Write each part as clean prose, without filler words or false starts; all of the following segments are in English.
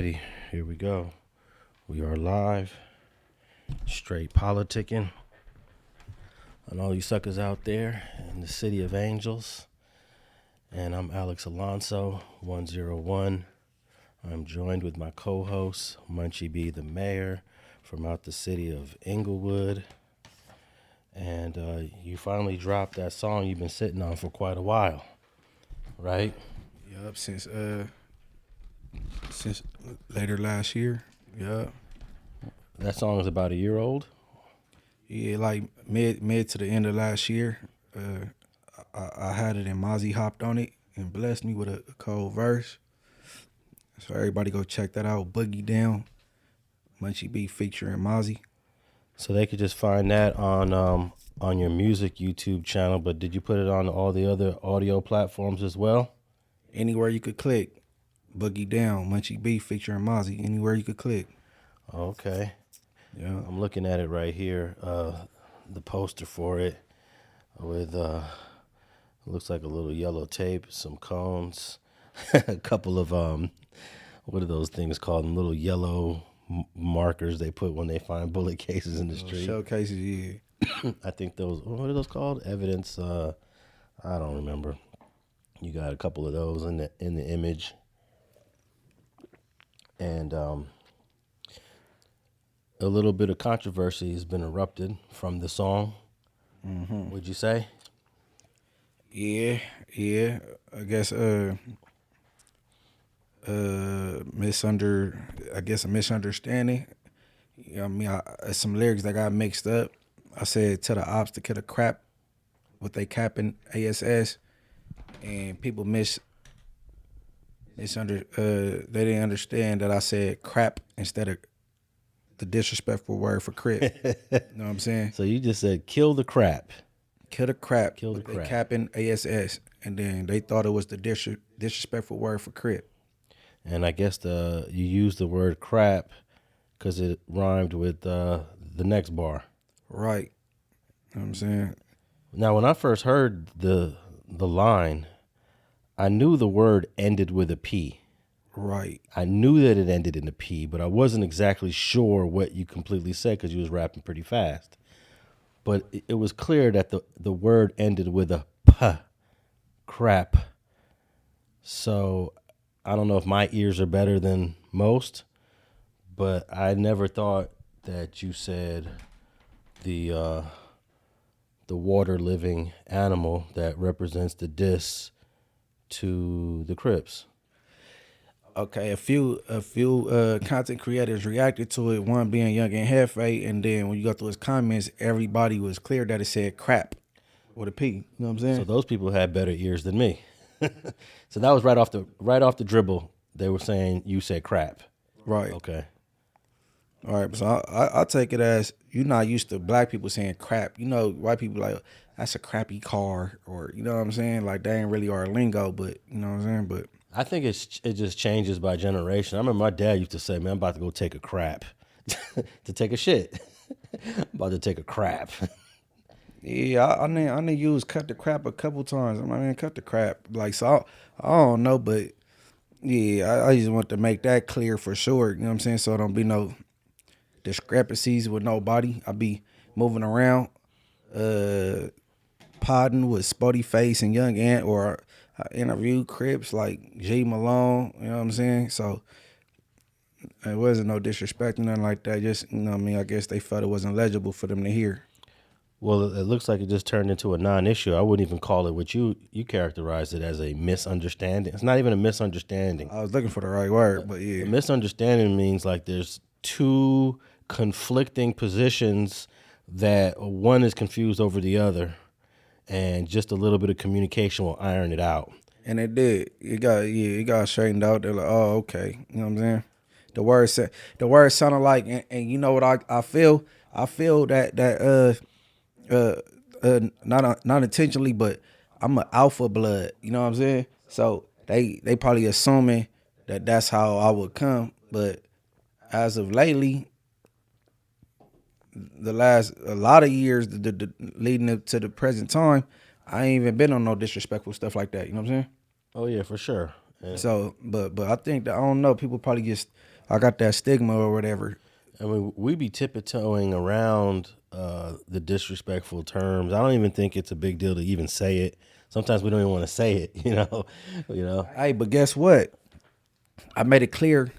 Alrighty, here we go. We are live, straight politicking on all you suckers out there in the city of angels. And I'm Alex Alonso, 101. I'm joined with my co-host, Munchie B, the mayor, from out the city of Inglewood. And you finally dropped that song you've been sitting on for quite a while, right? Yup, since later last year. Yup. That song is about a year old? Yeah, like mid to the end of last year. I had it and Mozzy hopped on it and blessed me with a cold verse. So everybody go check that out. Boogie Down, Munchie B featuring Mozzy. So they could just find that on your music YouTube channel, but did you put it on all the other audio platforms as well? Anywhere you could click. Boogie Down, Munchie B featuring Mozzy. Anywhere you could click. Okay. Yeah. I'm looking at it right here, the poster for it with, looks like a little yellow tape, some cones, a couple of, what are those things called? Little yellow markers they put when they find bullet cases in the street. Showcases, yeah. I think those, what are those called? Evidence, I don't remember. You got a couple of those in the image. And a little bit of controversy has been erupted from the song. Mm-hmm. Would you say? Yeah. I guess a misunderstanding. You know what I mean? Some lyrics that got mixed up. I said to the ops to kill the crap with they capping ASS, and people they didn't understand that I said crap instead of the disrespectful word for crip. You know what I'm saying? So you just said kill the crap. Kill the crap. Kill the crap. They capping ASS, and then they thought it was the disrespectful word for crip. And I guess you used the word crap because it rhymed with the next bar. Right. You know what I'm saying? Now, when I first heard the line, I knew the word ended with a P. Right. I knew that it ended in a P, but I wasn't exactly sure what you completely said because you was rapping pretty fast. But it was clear that the word ended with a P, crap. So I don't know if my ears are better than most, but I never thought that you said the water-living animal that represents the diss to the Crips. Okay, a few content creators reacted to it, one being Young and Hefe, and then when you go through his comments, everybody was clear that it said crap with a P. You know what I'm saying? So those people had better ears than me. So that was right off the dribble. They were saying you said crap. Right. Okay. All right, so I take it as you're not used to black people saying crap. You know, white people like, that's a crappy car, or you know what I'm saying? Like, they ain't really our lingo, but you know what I'm saying? But I think it just changes by generation. I remember my dad used to say, man, I'm about to go take a crap. To take a shit. I'm about to take a crap. yeah, I need to use cut the crap a couple times. I'm like, man, cut the crap. Like, so I don't know, but yeah, I just want to make that clear for sure. You know what I'm saying? So it don't be no discrepancies with nobody. I be moving around, podding with Spotty Face and Young Ant, or I interviewed Crips like G Malone. You know what I'm saying? So it wasn't no disrespect or nothing like that. Just, you know what I mean? I guess they felt it wasn't legible for them to hear. Well, it looks like it just turned into a non-issue. I wouldn't even call it what you characterized it as a misunderstanding. It's not even a misunderstanding. I was looking for the right word, but yeah. A misunderstanding means like there's two conflicting positions that one is confused over the other, and just a little bit of communication will iron it out. And it did. It got straightened out. They're like, oh, okay. You know what I'm saying? The word sounded like, and you know what I feel? I feel that not intentionally, but I'm an alpha blood. You know what I'm saying? So they probably assuming that that's how I would come. But as of lately, a lot of years the leading up to the present time, I ain't even been on no disrespectful stuff like that. You know what I'm saying? Oh yeah, for sure. So, but I think that I don't know. People probably just I got that stigma or whatever. I mean, we be tiptoeing around the disrespectful terms. I don't even think it's a big deal to even say it. Sometimes we don't even want to say it, you know. Hey, but guess what? I made it clear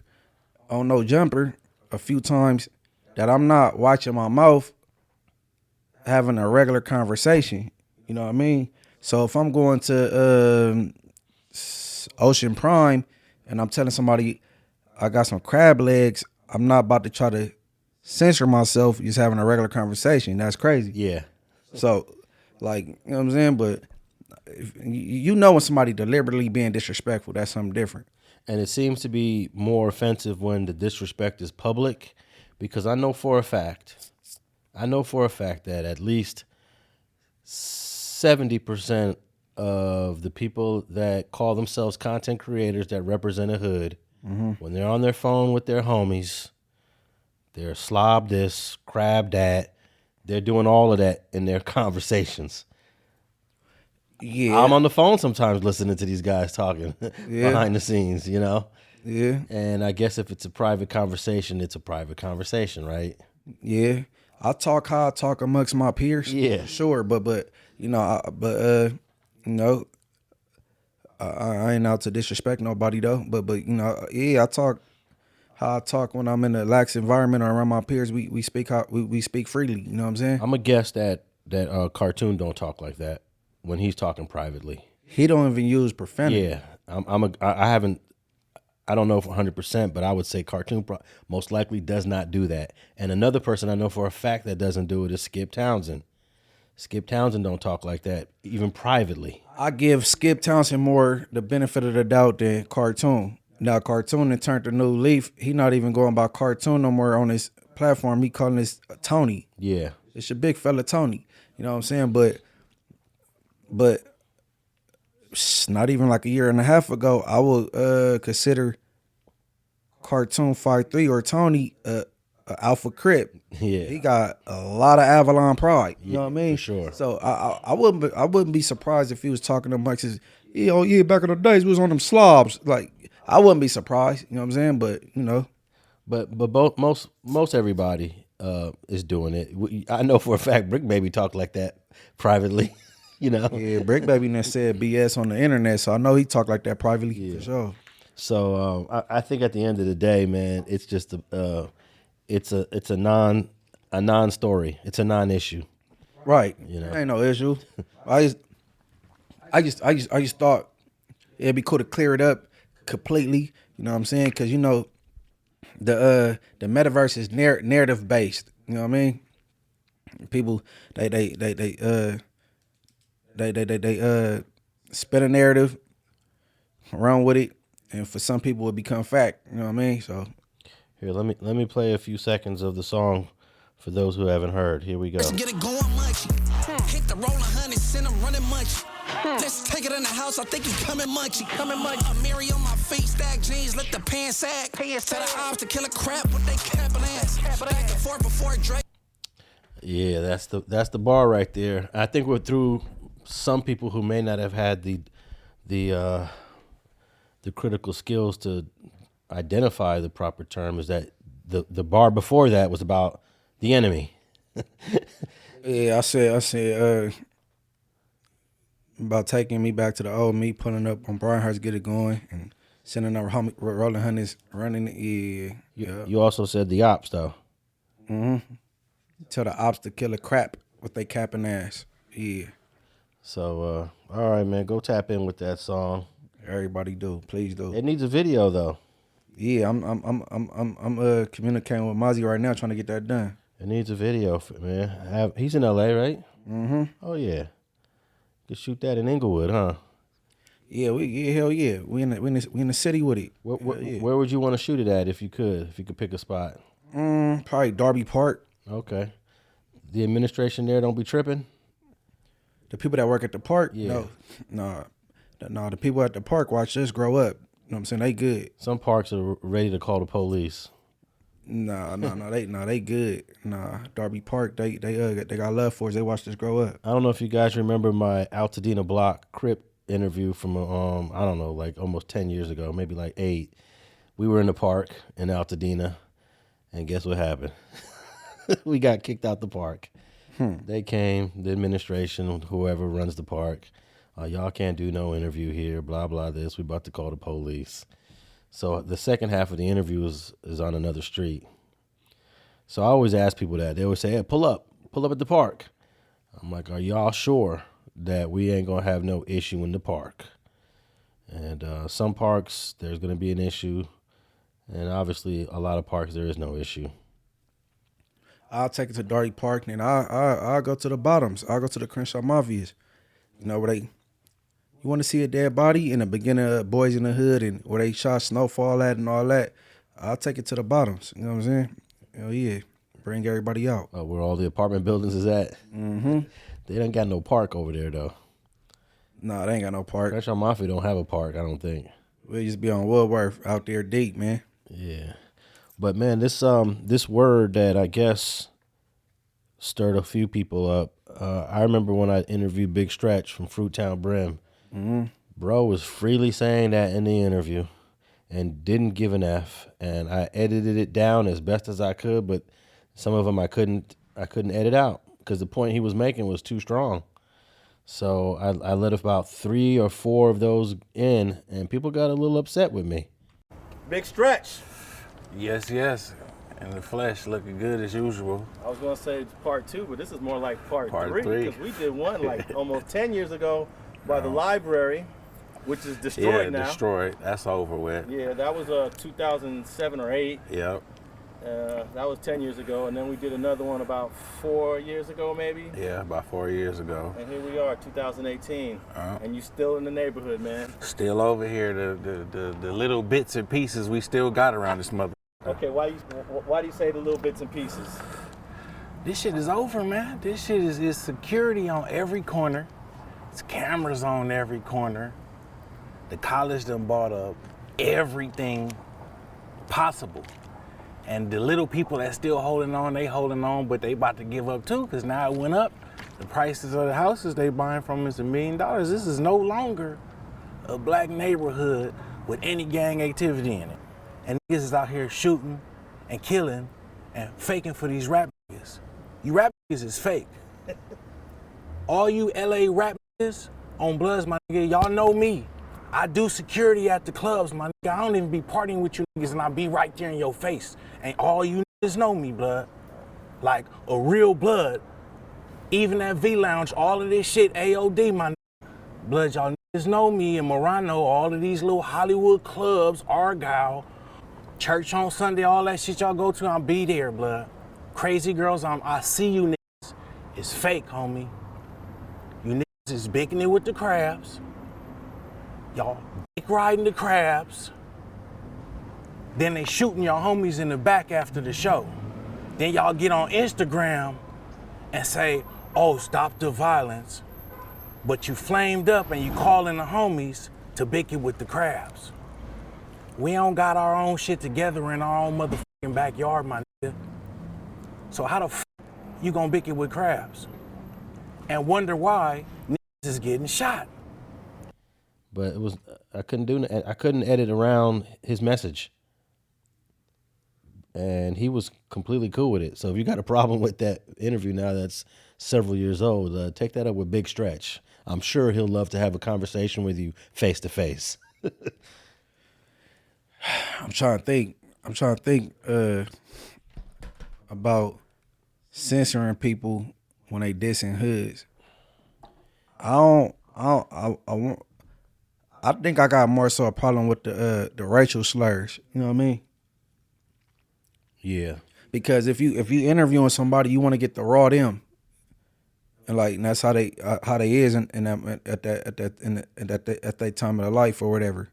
on No Jumper a few times that I'm not watching my mouth having a regular conversation. You know what I mean? So if I'm going to Ocean Prime and I'm telling somebody I got some crab legs, I'm not about to try to censor myself just having a regular conversation. That's crazy. Yeah. So, like, you know what I'm saying? But if, you know when somebody deliberately being disrespectful, that's something different. And it seems to be more offensive when the disrespect is public, because I know for a fact that at least 70% of the people that call themselves content creators that represent a hood, when they're on their phone with their homies, they're slob this, crab that. They're doing all of that in their conversations. Yeah. I'm on the phone sometimes listening to these guys talking behind the scenes, Yeah. And I guess if it's a private conversation, it's a private conversation, right? Yeah. I talk how I talk amongst my peers. Yeah. Sure, but I ain't out to disrespect nobody though. But I talk how I talk when I'm in a lax environment or around my peers. We speak we speak freely. You know what I'm saying? I'm a guess that Cartoon don't talk like that when he's talking privately. He don't even use profanity. Yeah, I don't know for 100%, but I would say Cartoon most likely does not do that. And another person I know for a fact that doesn't do it is Skip Townsend. Skip Townsend don't talk like that, even privately. I give Skip Townsend more the benefit of the doubt than Cartoon. Now Cartoon had turned a new leaf. He not even going by Cartoon no more on his platform. He calling this Tony. Yeah. It's your big fella Tony. You know what I'm saying? But not even like a year and a half ago, I would consider Cartoon 5'3" or Tony Alpha Crip. Yeah. He got a lot of Avalon pride. You know what I mean? For sure. So I wouldn't be surprised if he was talking to Mike says, yeah, back in the days we was on them slobs. Like I wouldn't be surprised. You know what I'm saying? But But most everybody is doing it. I know for a fact Brick Baby talk like that privately. Yeah, Brick Baby done said BS on the internet, so I know he talk like that privately for sure. So I think at the end of the day, man, it's just it's a non-story. It's a non-issue. Right. Ain't no issue. I just thought it'd be cool to clear it up completely. You know what I'm saying? Because the metaverse is narrative based. You know what I mean? People they spin a narrative, run with it, and for some people it become fact. You know what I mean? So here, let me play a few seconds of the song for those who haven't heard. Here we go. Let's get it going, Munchie. Hit the Rollin, honey, send him running Munchie. Let's take it in the house, I think he's coming Munchie. A Mary on my feet, stack jeans, let the pants sag. Tell the ops to kill a crap with they capping ass. Back and forth before Drake. Yeah, that's the bar right there. I think we're through some people who may not have had the critical skills to identify the proper term is that the bar before that was about the enemy. yeah, I said about taking me back to the old me, pulling up on Brian Hurst, get it going, and sending over Rollin Hunters running. Yeah. You also said the ops though. Tell the ops to kill a crap with they capping ass. Yeah. So all right, man, go tap in with that song. Everybody do, please do. It needs a video though. Yeah, I'm communicating with Mozzy right now, trying to get that done. It needs a video, man. He's in LA, right? Mm-hmm. Oh yeah. You could shoot that in Inglewood, huh? Yeah, hell yeah. We in the city with it. Where would you want to shoot it at if you could pick a spot? Probably Darby Park. Okay. The administration there don't be tripping? The people that work at the park? Yeah. No. The people at the park watch us grow up. You know what I'm saying? They good. Some parks are ready to call the police. No, they good. Nah, Darby Park, they got love for us. They watched us grow up. I don't know if you guys remember my Altadena Blocc Crip interview from I don't know, like almost 10 years ago, maybe like 8. We were in the park in Altadena, and guess what happened? We got kicked out the park. They came, the administration, whoever runs the park, y'all can't do no interview here, blah, blah, this. We about to call the police. So the second half of the interview is on another street. So I always ask people that. They always say, hey, pull up at the park. I'm like, are y'all sure that we ain't going to have no issue in the park? And some parks, there's going to be an issue. And obviously, a lot of parks, there is no issue. I'll take it to Darty Park, and I'll go to the bottoms. I'll go to the Crenshaw Mafias. You know, where you want to see a dead body in the beginning of Boys in the Hood and where they shot Snowfall at and all that, I'll take it to the bottoms. You know what I'm saying? Hell yeah. Bring everybody out. Where all the apartment buildings is at? Mm-hmm. They don't got no park over there, though. Nah, they ain't got no park. Crenshaw Mafia don't have a park, I don't think. We'll just be on Woodworth out there deep, man. Yeah. But man, this word that I guess stirred a few people up. I remember when I interviewed Big Stretch from Fruit Town Brim. Mm-hmm. Bro was freely saying that in the interview and didn't give an F. And I edited it down as best as I could, but some of them I couldn't edit out because the point he was making was too strong. So I let about 3 or 4 of those in, and people got a little upset with me. Big Stretch. Yes, yes. And the flesh looking good as usual. I was going to say it's part 2, but this is more like part 3 3. because we did one like almost 10 years ago by the library, which is destroyed now. Yeah, destroyed. That's over with. Yeah, that was 2007 or 8. Yep. That was 10 years ago, and then we did another one about 4 years ago, maybe. Yeah, about 4 years ago. And here we are, 2018, and you still in the neighborhood, man. Still over here, the little bits and pieces we still got around this mother. Okay, why do you say the little bits and pieces? This shit is over, man. This shit is security on every corner. It's cameras on every corner. The college done bought up everything possible. And the little people that still holding on, they holding on, but they about to give up too, because now it went up. The prices of the houses they buying from is $1 million. This is no longer a black neighborhood with any gang activity in it. And niggas is out here shooting and killing and faking for these rap niggas. You rap niggas is fake. All you LA rap niggas on Bloods, my nigga, y'all know me. I do security at the clubs, my nigga. I don't even be partying with you niggas and I be right there in your face. And all you niggas know me, blood. Like a real blood. Even at V-Lounge, all of this shit AOD, my nigga. Blood, y'all niggas know me in Morano, all of these little Hollywood clubs, Argyle, church on Sunday, all that shit y'all go to, I'll be there, blood. Crazy girls, I see you niggas. It's fake, homie. You niggas is baking it with the crabs. Y'all dick riding the crabs. Then they shooting y'all homies in the back after the show. Then y'all get on Instagram and say, oh, stop the violence. But you flamed up and you calling the homies to bick it with the crabs. We don't got our own shit together in our own motherfucking backyard, my nigga. So how the f you gonna bick it with crabs? And wonder why niggas is getting shot. But it was I couldn't edit around his message. And he was completely cool with it. So if you got a problem with that interview now that's several years old, take that up with Big Stretch. I'm sure he'll love to have a conversation with you face to face. I'm trying to think about censoring people when they dissing hoods. I think I got more so a problem with the racial slurs. You know what I mean? Yeah. Because if you interviewing somebody, you want to get the raw them, and that's how they is at that time of their life or whatever.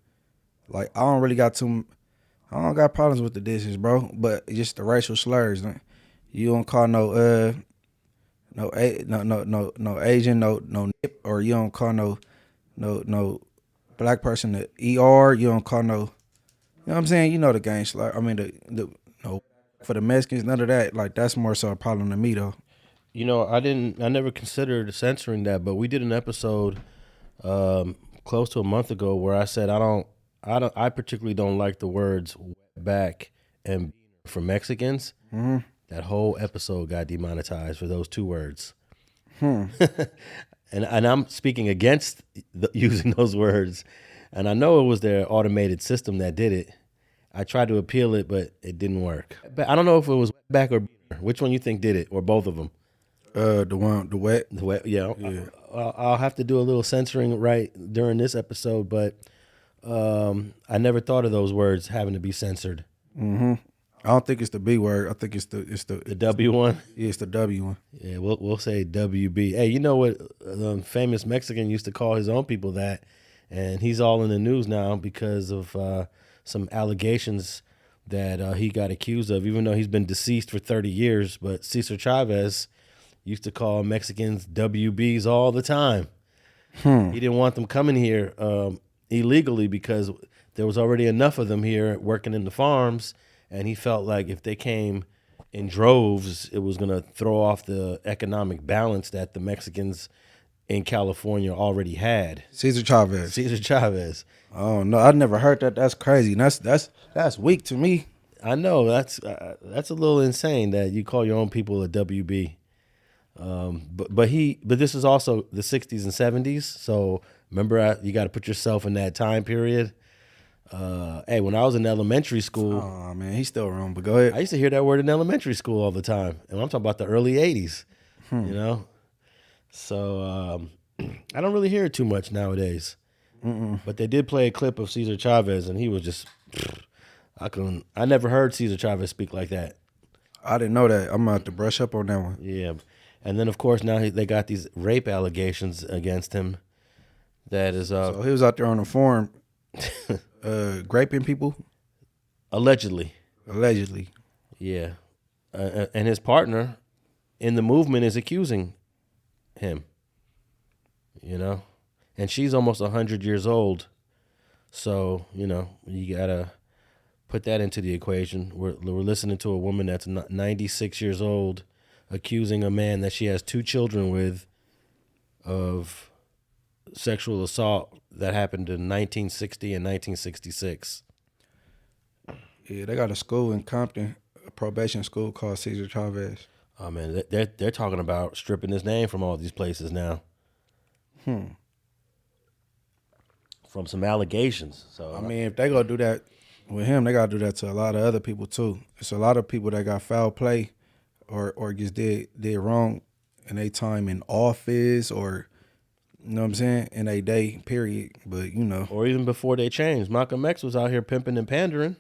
Like I don't got problems with the dishes, bro. But just the racial slurs. You don't call no Asian no nip, or you don't call no black person the ER. You don't call no. You know what I'm saying? You know the gang slur. I mean the no for the Mexicans, none of that. Like that's more so a problem to me though. You know, I never considered censoring that, but we did an episode close to a month ago where I said I particularly don't like the words wetback and for Mexicans. Mm-hmm. That whole episode got demonetized for those two words. and I'm speaking against using those words, and I know it was their automated system that did it. I tried to appeal it, but it didn't work. But I don't know if it was wetback or which one you think did it, or both of them. The wet. The wet, yeah. I'll have to do a little censoring right during this episode, but I never thought of those words having to be censored. Mm-hmm. I don't think it's the B word. I think it's the W one. Yeah, it's the W one. Yeah, we'll say WB. Hey, you know what the famous Mexican used to call his own people that, and he's all in the news now because of some allegations that he got accused of, even though he's been deceased for 30 years. But Cesar Chavez used to call Mexicans WBs all the time. He didn't want them coming here illegally because there was already enough of them here working in the farms, and he felt like if they came in droves, it was going to throw off the economic balance that the Mexicans in California already had. Cesar Chavez. Cesar Chavez. Oh no, I never heard that. That's crazy. That's weak to me. I know that's a little insane that you call your own people a WB. But this is also the 60s and 70s. So remember, you got to put yourself in that time period. Hey, when I was in elementary school, oh man, he's still wrong. But go ahead. I used to hear that word in elementary school all the time, and I'm talking about the early 80s. You know, so I don't really hear it too much nowadays. But they did play a clip of Cesar Chavez, and he was just I never heard Cesar Chavez speak like that. I didn't know that. I'm gonna have to brush up on that one. Yeah, and then of course now they got these rape allegations against him. That is So he was out there on the farm, raping people. Allegedly. Yeah, and his partner in the movement is accusing him. You know, and she's almost 100 years old. So you know you gotta put that into the equation. We're listening to a woman that's 96 years old accusing a man that she has 2 children with of sexual assault that happened in 1960 and 1966. Yeah, they got a school in Compton, a probation school called Cesar Chavez. Oh man, they're talking about stripping his name from all these places now. From some allegations. So I mean, if they gonna do that with him, they gotta do that to a lot of other people too. It's a lot of people that got foul play or just did wrong in their time in office or, you know what I'm saying, in a day period. But you know, or even before they changed. Malcolm X was out here pimping and pandering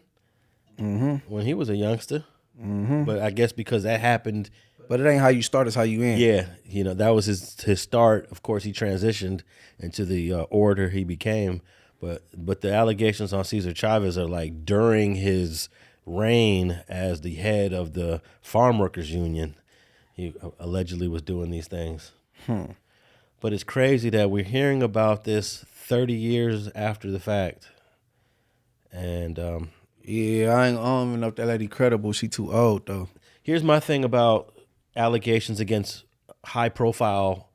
when he was a youngster. But I guess because that happened. But it ain't how you start, it's how you end. Yeah, you know, that was his start. Of course, he transitioned into the orator he became. But the allegations on Cesar Chavez are like during his reign as the head of the Farm Workers Union, he allegedly was doing these things. But it's crazy that we're hearing about this 30 years after the fact. And yeah, I don't even know if that lady credible. She too old though. Here's my thing about allegations against high-profile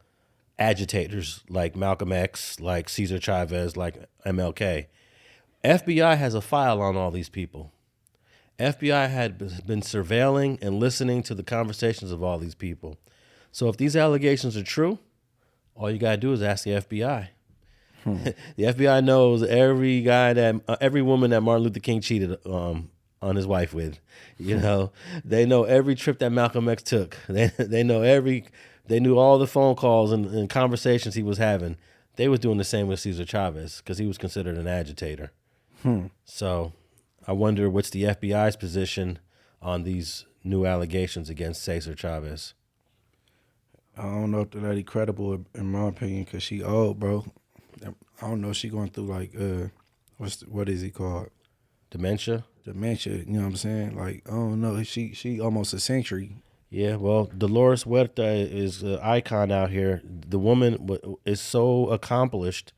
agitators like Malcolm X, like Cesar Chavez, like MLK. FBI has a file on all these people. FBI had been surveilling and listening to the conversations of all these people. So if these allegations are true, all you gotta do is ask the FBI. The FBI knows every woman that Martin Luther King cheated on his wife with. You know, they know every trip that Malcolm X took. They knew all the phone calls and conversations he was having. They was doing the same with Cesar Chavez because he was considered an agitator. So I wonder what's the FBI's position on these new allegations against Cesar Chavez. I don't know if the lady credible in my opinion because she old, bro. I don't know if she going through like what is he called? Dementia, you know what I'm saying? Like, I don't know. She almost a century. Yeah, well, Dolores Huerta is an icon out here. The woman is so accomplished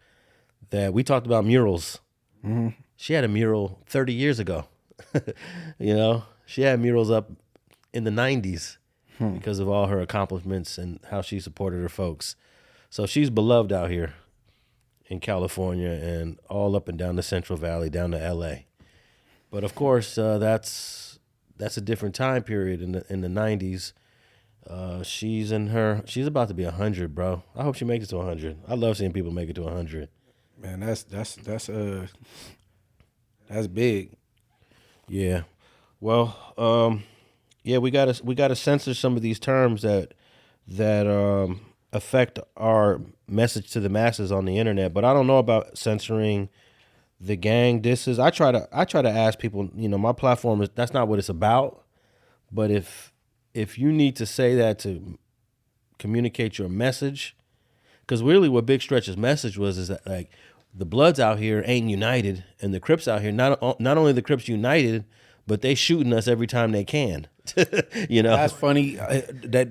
that we talked about murals. She had a mural 30 years ago. You know, she had murals up in the 90s because of all her accomplishments and how she supported her folks. So she's beloved out here. in California and all up and down the Central Valley, down to L.A. But of course, that's a different time period in the 90s. She's about to be 100, bro. I hope she makes it to 100. I love seeing people make it to 100. Man, that's big. Yeah. Well, yeah, we gotta censor some of these terms that affect our message to the masses on the internet. But I don't know about censoring the gang disses. I try to ask people. My platform that's not what it's about. But if you need to say that to communicate your message, because really what Big Stretch's message was is that like the Bloods out here ain't united, and the Crips out here not only the Crips united, but they shooting us every time they can. That's funny. That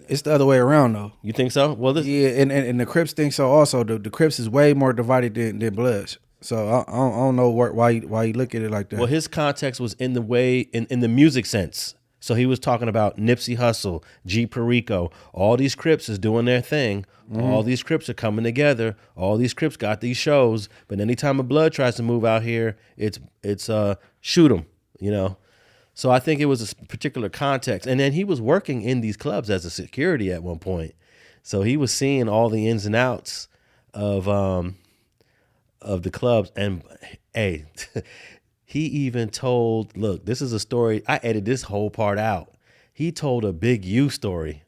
it's the other way around though. You think so? Well, yeah, and the Crips think so also. The Crips is way more divided than Bloods. So I don't know why you look at it like that. Well, his context was in the way in the music sense. So he was talking about Nipsey Hussle, G Perico. All these Crips is doing their thing. All these Crips are coming together. All these Crips got these shows. But anytime a Blood tries to move out here, it's shoot them. So I think it was a particular context. And then he was working in these clubs as a security at one point. So he was seeing all the ins and outs of the clubs. And hey, he even told, look, this is a story. I edited this whole part out. He told a Big U story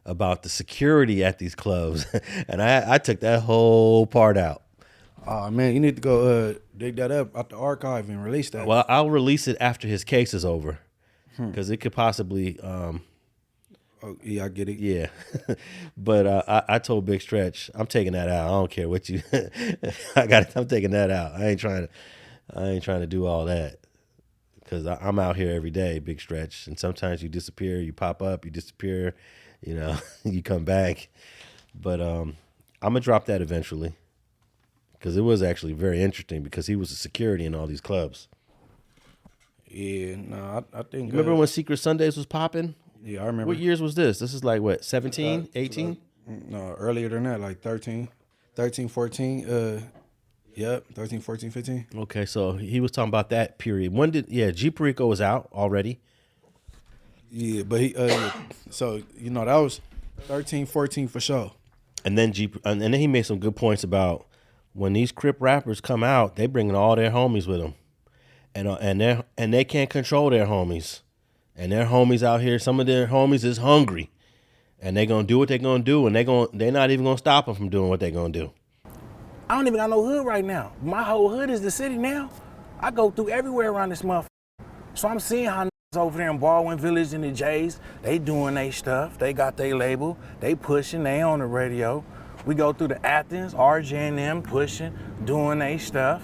about the security at these clubs. And I took that whole part out. Oh man, you need to go dig that up out the archive and release that. Well, I'll release it after his case is over, because it could possibly. Oh yeah, I get it. Yeah, but I told Big Stretch, I'm taking that out. I don't care what you. I'm taking that out. I ain't trying to do all that, because I'm out here every day, Big Stretch, and sometimes you disappear, you pop up, you disappear, you come back, but I'm gonna drop that eventually. Because it was actually very interesting, because he was a security in all these clubs. Yeah, no, I think. Remember when Secret Sundays was popping? Yeah, I remember. What years was this? This is like what, 17, 18? No, earlier than that, like 13, 14. Yep, 13, 14, 15. Okay, so he was talking about that period. G Perico was out already. Yeah, but he, so, that was 13, 14 for sure. And then he made some good points about, when these Crip rappers come out, they bringing all their homies with them, and they can't control their homies, and their homies out here, some of their homies is hungry, and they gonna do what they gonna do, and they're not even gonna stop them from doing what they gonna do. I don't even got no hood right now. My whole hood is the city now. I go through everywhere around this motherfucker, so I'm seeing how over there in Baldwin Village and the Jays, they doing their stuff. They got their label. They pushing. They on the radio. We go through the Athens, RJ and them pushing, doing their stuff.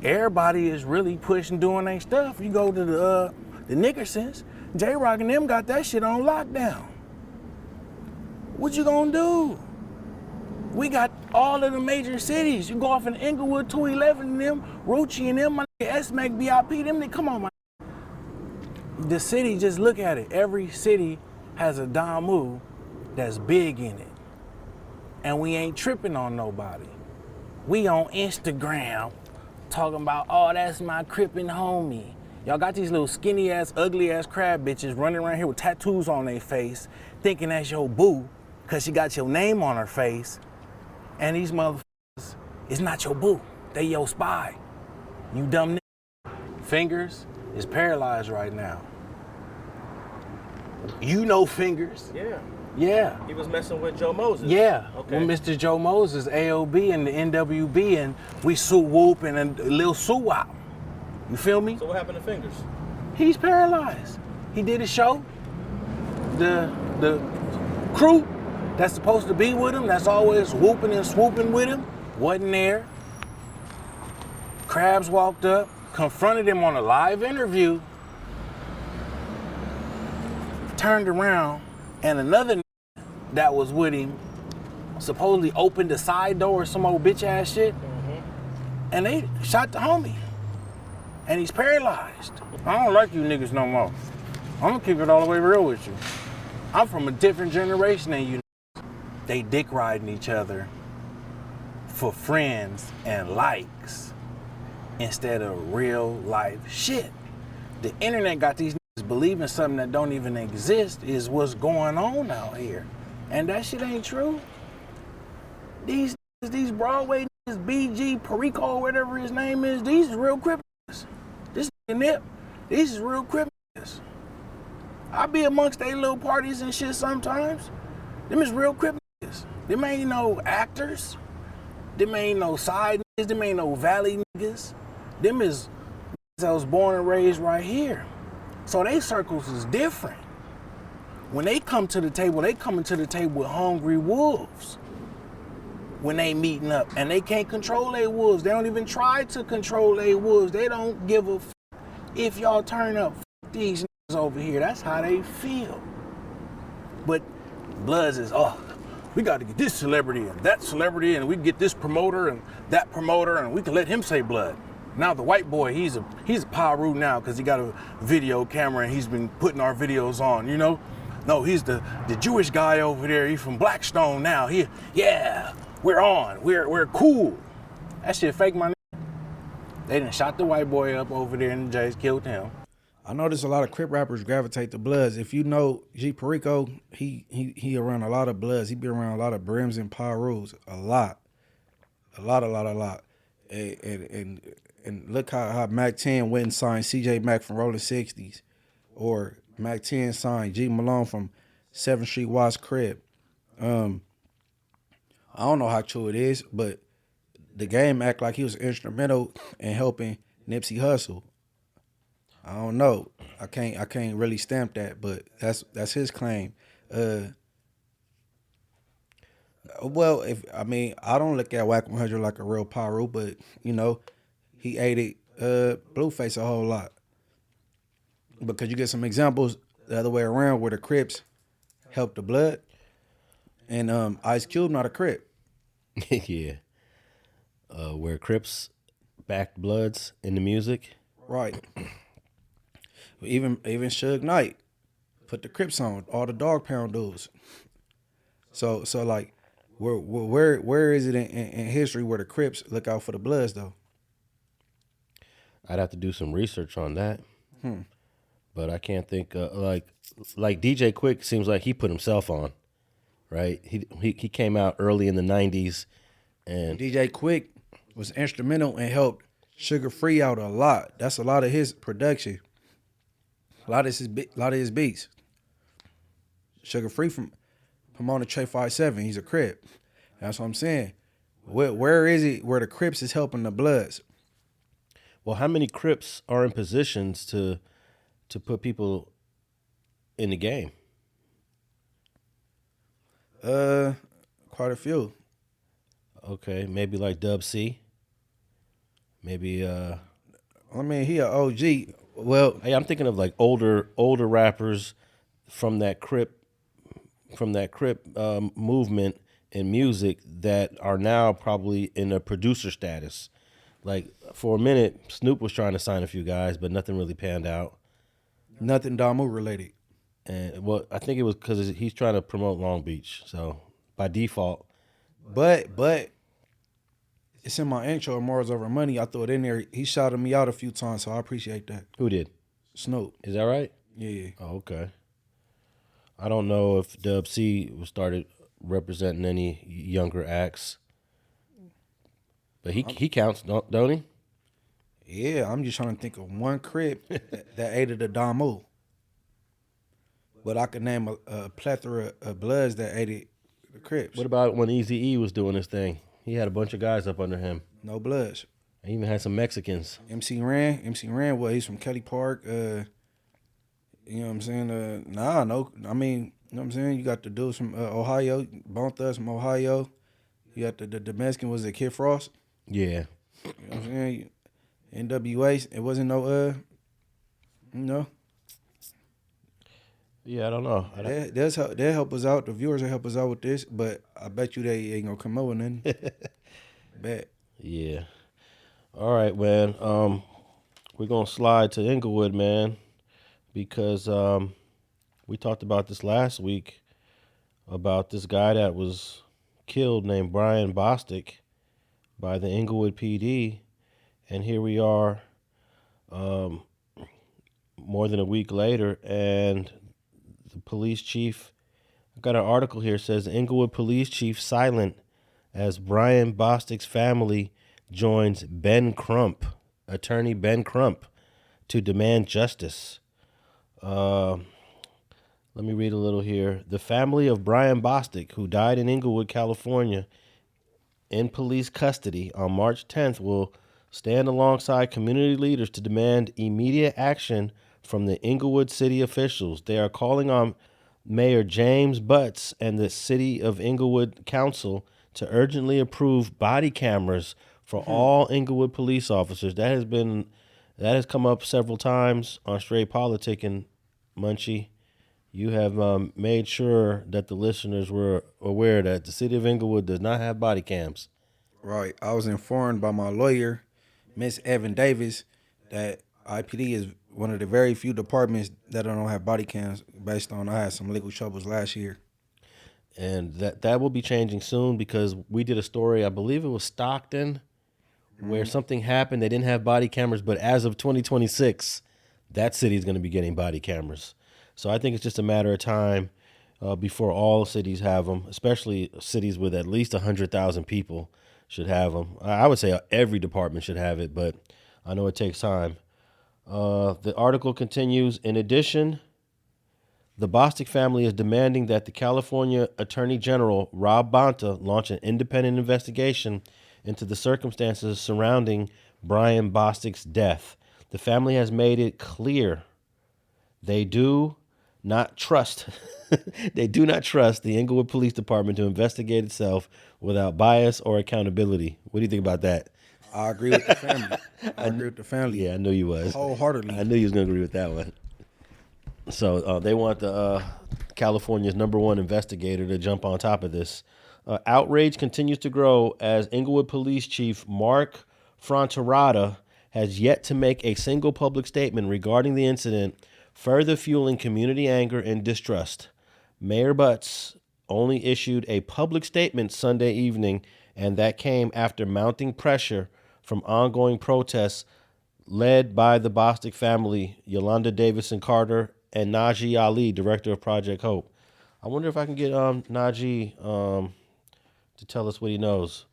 Everybody is really pushing, doing their stuff. You go to the Nickersons, J-Rock and them got that shit on lockdown. What you gonna do? We got all of the major cities. You go off in Inglewood, 211 and them, Rucci and them, my S-Mac, BIP, them, they come on, my. The city, just look at it. Every city has a Damu that's big in it. And we ain't tripping on nobody. We on Instagram talking about, oh, that's my crippin' homie. Y'all got these little skinny ass, ugly ass crab bitches running around here with tattoos on their face, thinking that's your boo, cause she got your name on her face. And these motherfuckers, it's not your boo, they your spy. You dumb nigga. Fingers is paralyzed right now. You know Fingers. Yeah. Yeah. He was messing with Joe Moses. Yeah. Okay. With Mr. Joe Moses, AOB and the NWB, and we Sue Whoop and a little Sue Wop. You feel me? So what happened to Fingers? He's paralyzed. He did a show. The crew that's supposed to be with him, that's always whooping and swooping with him, wasn't there. Krabs walked up, confronted him on a live interview, turned around, and another that was with him supposedly opened the side door or some old bitch ass shit, and they shot the homie. And he's paralyzed. I don't like you niggas no more. I'm gonna keep it all the way real with you. I'm from a different generation than you. They dick riding each other, for friends and likes instead of real life shit. The internet got these niggas believing something that don't even exist is what's going on out here. And that shit ain't true. These Broadway niggas, BG, Perico, whatever his name is, these is real Crip niggas. This nigga Nip, these is real Crip niggas. I be amongst they little parties and shit sometimes. Them is real Crip niggas. Them ain't no actors. Them ain't no side niggas. Them ain't no valley niggas. Them is niggas that was born and raised right here. So they circles is different. When they come to the table, they coming to the table with hungry wolves. When they meeting up, and they can't control their wolves. They don't even try to control their wolves. They don't give a f if y'all turn up. F these niggas over here. That's how they feel. But Bloods is, oh, we got to get this celebrity and that celebrity, and we can get this promoter and that promoter, and we can let him say Blood. Now the white boy, he's a Pyru now because he got a video camera and he's been putting our videos on, you know? No, he's the Jewish guy over there. He's from Blackstone now. Yeah, we're on. We're cool. That shit fake, my nigga. They done shot the white boy up over there and the Jays killed him. I notice a lot of Crip rappers gravitate to Bloods. If you know G Perico, he around a lot of Bloods. He be around a lot of Brims and Pyrus. A lot. And look how Mac 10 went and signed CJ Mack from Rollin 60s. Or Mac 10 signed G Malone from 7th Street Watts Crib. I don't know how true it is, but the game act like he was instrumental in helping Nipsey Hussle. I don't know. I can't really stamp that, but that's his claim. Well, I don't look at Wack 100 like a real Pyro, but you know, he aided Blueface a whole lot. Because you get some examples the other way around where the Crips helped the Blood, and Ice Cube not a Crip. Yeah. Where Crips backed Bloods in the music. Right. Even Suge Knight put the Crips on, all the Dog Pound dudes. So like, where is it in history where the Crips look out for the Bloods though? I'd have to do some research on that. But I can't think like DJ Quick seems like he put himself on, right? He came out early in the 90s, and DJ Quick was instrumental and helped Sugar Free out a lot. That's a lot of his production. A lot of his beats. Sugar Free from Pomona Trey 57. He's a Crip. That's what I'm saying. Where is it where the Crips is helping the Bloods? Well, how many Crips are in positions to put people in the game? Quite a few. Okay, maybe like Dub C. Maybe he a OG. Well, hey, I'm thinking of like older rappers from that Crip movement in music that are now probably in a producer status. Like for a minute, Snoop was trying to sign a few guys, but nothing really panned out. Nothing Damu related. And well, I think it was because he's trying to promote Long Beach, so by default. But it's in my intro, Morals Over Money. I threw it in there. He shouted me out a few times, so I appreciate that. Who did? Snoop. Is that right? Yeah. Oh, okay. I don't know if Dub C started representing any younger acts, but he counts, don't he? Yeah, I'm just trying to think of one Crip that aided the Damu. But I could name a plethora of Bloods that aided the Crips. What about when Eazy-E was doing his thing? He had a bunch of guys up under him. No Bloods. He even had some Mexicans. MC Ran, well, he's from Kelly Park. You know what I'm saying? You know what I'm saying? You got the dudes from Ohio, Bone Thugs from Ohio. You got the Mexican, was it Kid Frost? Yeah. You know what I'm saying? NWA, it wasn't no, you know. Yeah, I don't know. They'll help us out. The viewers will help us out with this, but I bet you they ain't gonna come up with nothing. Bet. Yeah. All right, man. We're gonna slide to Inglewood, man, because we talked about this last week about this guy that was killed named Brian Bostic by the Inglewood PD. And here we are more than a week later, and the police chief, I've got an article here, says Inglewood Police Chief silent as Brian Bostic's family joins Ben Crump, attorney Ben Crump, to demand justice. Let me read a little here. The family of Brian Bostic, who died in Inglewood, California, in police custody on March 10th, will stand alongside community leaders to demand immediate action from the Inglewood city officials. They are calling on Mayor James Butts and the City of Inglewood Council to urgently approve body cameras for all Inglewood police officers. That has come up several times on Straight Politicking, Munchie. You have made sure that the listeners were aware that the City of Inglewood does not have body cams. Right. I was informed by my lawyer, Miss Evan Davis, that IPD is one of the very few departments that don't have body cams based on I had some legal troubles last year. And that will be changing soon because we did a story, I believe it was Stockton, where something happened. They didn't have body cameras, but as of 2026, that city is going to be getting body cameras. So I think it's just a matter of time before all cities have them, especially cities with at least 100,000 people should have them. I would say every department should have it, but I know it takes time. The article continues. In addition, the Bostic family is demanding that the California Attorney General, Rob Bonta, launch an independent investigation into the circumstances surrounding Brian Bostic's death. The family has made it clear they do not trust the Inglewood Police Department to investigate itself without bias or accountability. What do you think about that? I agree with the family. I agree with the family. Yeah, I knew you was. Wholeheartedly. I knew you was going to agree with that one. So they want the California's #1 investigator to jump on top of this. Outrage continues to grow as Inglewood Police Chief Mark Fronterata has yet to make a single public statement regarding the incident, further fueling community anger and distrust. Mayor Butts only issued a public statement Sunday evening, and that came after mounting pressure from ongoing protests led by the Bostic family, Yolanda Davison Carter, and Najee Ali, director of Project Hope. I wonder if I can get Najee to tell us what he knows.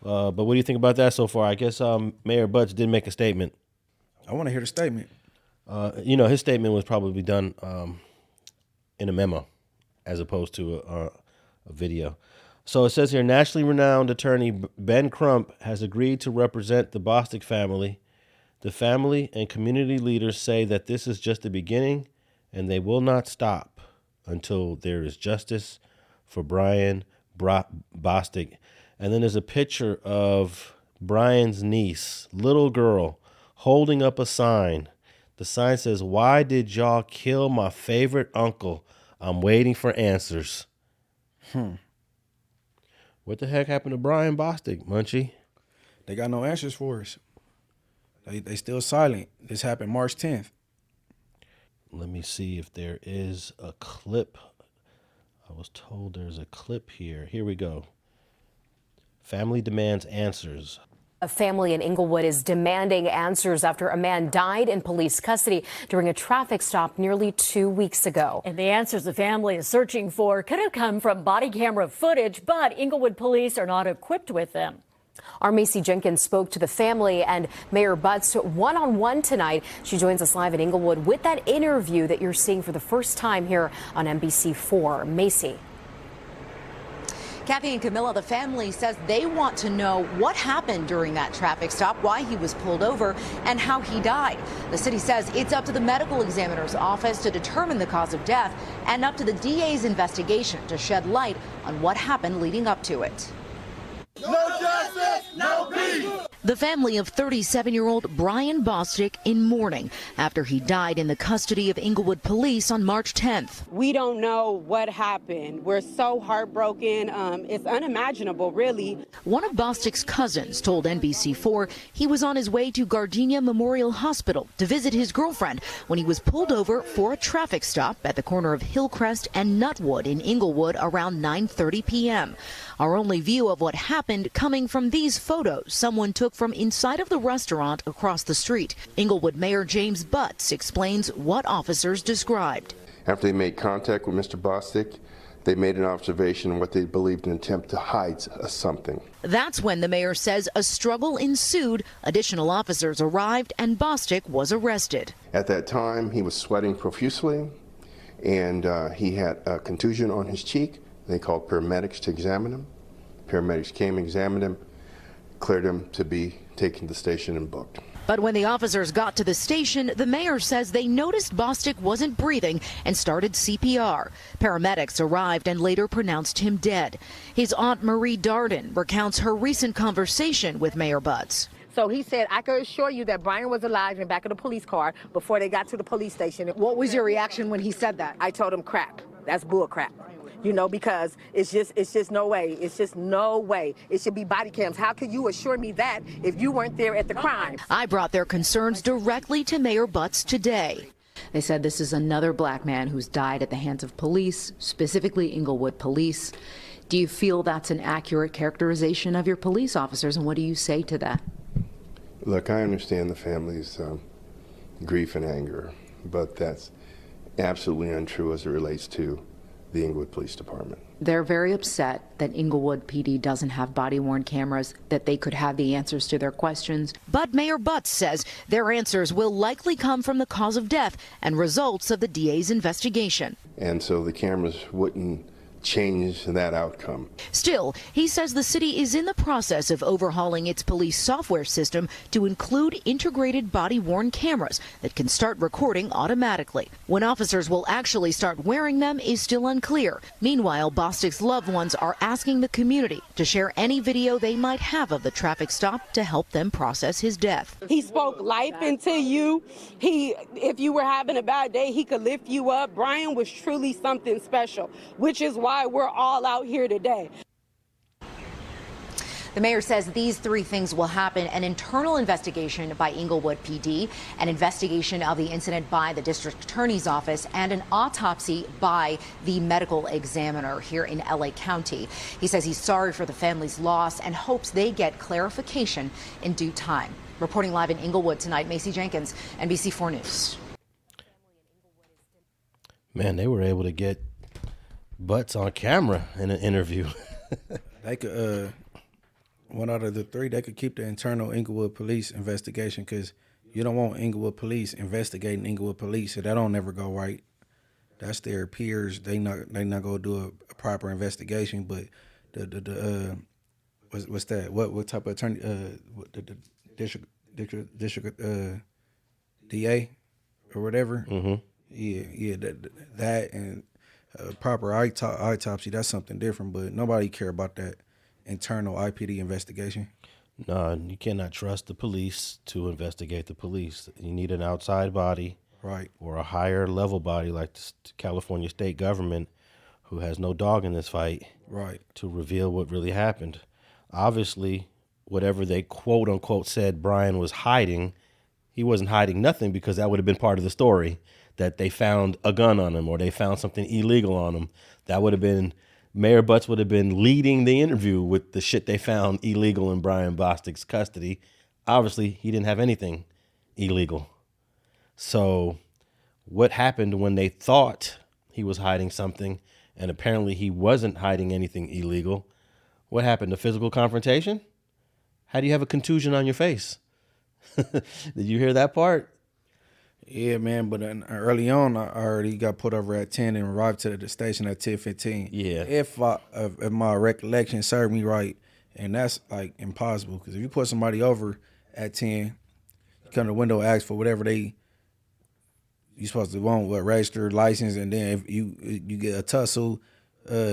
But what do you think about that so far? I guess Mayor Butts did make a statement. I want to hear the statement. His statement was probably done in a memo as opposed to a video. So it says here, nationally renowned attorney Ben Crump has agreed to represent the Bostic family. The family and community leaders say that this is just the beginning and they will not stop until there is justice for Brian Bostic. And then there's a picture of Brian's niece, little girl, holding up a sign. The sign says, "Why did y'all kill my favorite uncle? I'm waiting for answers." What the heck happened to Brian Bostic, Munchie? They got no answers for us. They still silent. This happened March 10th. Let me see if there is a clip. I was told there's a clip here. Here we go. Family demands answers. A family in Inglewood is demanding answers after a man died in police custody during a traffic stop nearly 2 weeks ago. And the answers the family is searching for could have come from body camera footage, but Inglewood police are not equipped with them. Our Macy Jenkins spoke to the family and Mayor Butts one-on-one tonight. She joins us live in Inglewood with that interview that you're seeing for the first time here on NBC4. Macy. Kathy and Camilla, the family says they want to know what happened during that traffic stop, why he was pulled over, and how he died. The city says it's up to the medical examiner's office to determine the cause of death and up to the DA's investigation to shed light on what happened leading up to it. No justice, no peace. The family of 37-year-old Brian Bostic in mourning after he died in the custody of Inglewood Police on March 10th. We don't know what happened. We're so heartbroken. It's unimaginable, really. One of Bostic's cousins told NBC4 he was on his way to Gardenia Memorial Hospital to visit his girlfriend when he was pulled over for a traffic stop at the corner of Hillcrest and Nutwood in Inglewood around 9:30 p.m. Our only view of what happened coming from these photos someone took from inside of the restaurant across the street. Inglewood Mayor James Butts explains what officers described. After they made contact with Mr. Bostic, they made an observation of what they believed an attempt to hide something. That's when the mayor says a struggle ensued. Additional officers arrived and Bostic was arrested. At that time, he was sweating profusely, and he had a contusion on his cheek. They called paramedics to examine him. Paramedics came, examined him, cleared him to be taken to the station and booked. But when the officers got to the station, the mayor says they noticed Bostic wasn't breathing and started CPR. Paramedics arrived and later pronounced him dead. His Aunt Marie Darden recounts her recent conversation with Mayor Butts. So he said, I can assure you that Brian was alive in the back of the police car before they got to the police station. What was your reaction when he said that? I told him crap. That's bull crap. You know, because it's just no way. It's just no way. It should be body cams. How could you assure me that if you weren't there at the crime? I brought their concerns directly to Mayor Butts today. They said this is another black man who's died at the hands of police, specifically Inglewood Police. Do you feel that's an accurate characterization of your police officers, and what do you say to that? Look, I understand the family's grief and anger, but that's absolutely untrue as it relates to the Inglewood Police Department. They're very upset that Inglewood PD doesn't have body-worn cameras, that they could have the answers to their questions. But Mayor Butts says their answers will likely come from the cause of death and results of the DA's investigation. And so the cameras wouldn't change that outcome. Still, he says the city is in the process of overhauling its police software system to include integrated body-worn cameras that can start recording automatically. When officers will actually start wearing them is still unclear. Meanwhile, Bostic's loved ones are asking the community to share any video they might have of the traffic stop to help them process his death. He spoke life into you. If you were having a bad day, he could lift you up. Brian was truly something special, which is why we're all out here today. The mayor says these three things will happen: an internal investigation by Inglewood PD, an investigation of the incident by the district attorney's office, and an autopsy by the medical examiner here in LA County. He says he's sorry for the family's loss and hopes they get clarification in due time. Reporting live in Inglewood tonight, Macy Jenkins, NBC4 News. Man, they were able to get Butts on camera in an interview. They could, one out of the three, they could keep the internal Inglewood Police investigation, because you don't want Inglewood Police investigating Inglewood Police, so that don't never go right. That's their peers. They not gonna do a proper investigation. But the what's that? What type of attorney? The district DA or whatever. Mm-hmm. Yeah. That and proper autopsy. That's something different. But nobody care about that internal IPD investigation. No, you cannot trust the police to investigate the police. You need an outside body, right, or a higher level body like the California state government, who has no dog in this fight, right, to reveal what really happened. Obviously, whatever they quote unquote said Brian was hiding, he wasn't hiding nothing, because that would have been part of the story, that they found a gun on him or they found something illegal on him. That would have been, Mayor Butts would have been leading the interview with the shit they found illegal in Brian Bostic's custody. Obviously, he didn't have anything illegal. So what happened when they thought he was hiding something and apparently he wasn't hiding anything illegal? What happened? A physical confrontation? How do you have a contusion on your face? Did you hear that part? Yeah, man, but early on, I already got put over at 10 and arrived to the station at 10:15. Yeah. If my recollection served me right, and that's like impossible, because if you put somebody over at 10, you come to the window and ask for whatever you're supposed to want, registered, license, and then if you get a tussle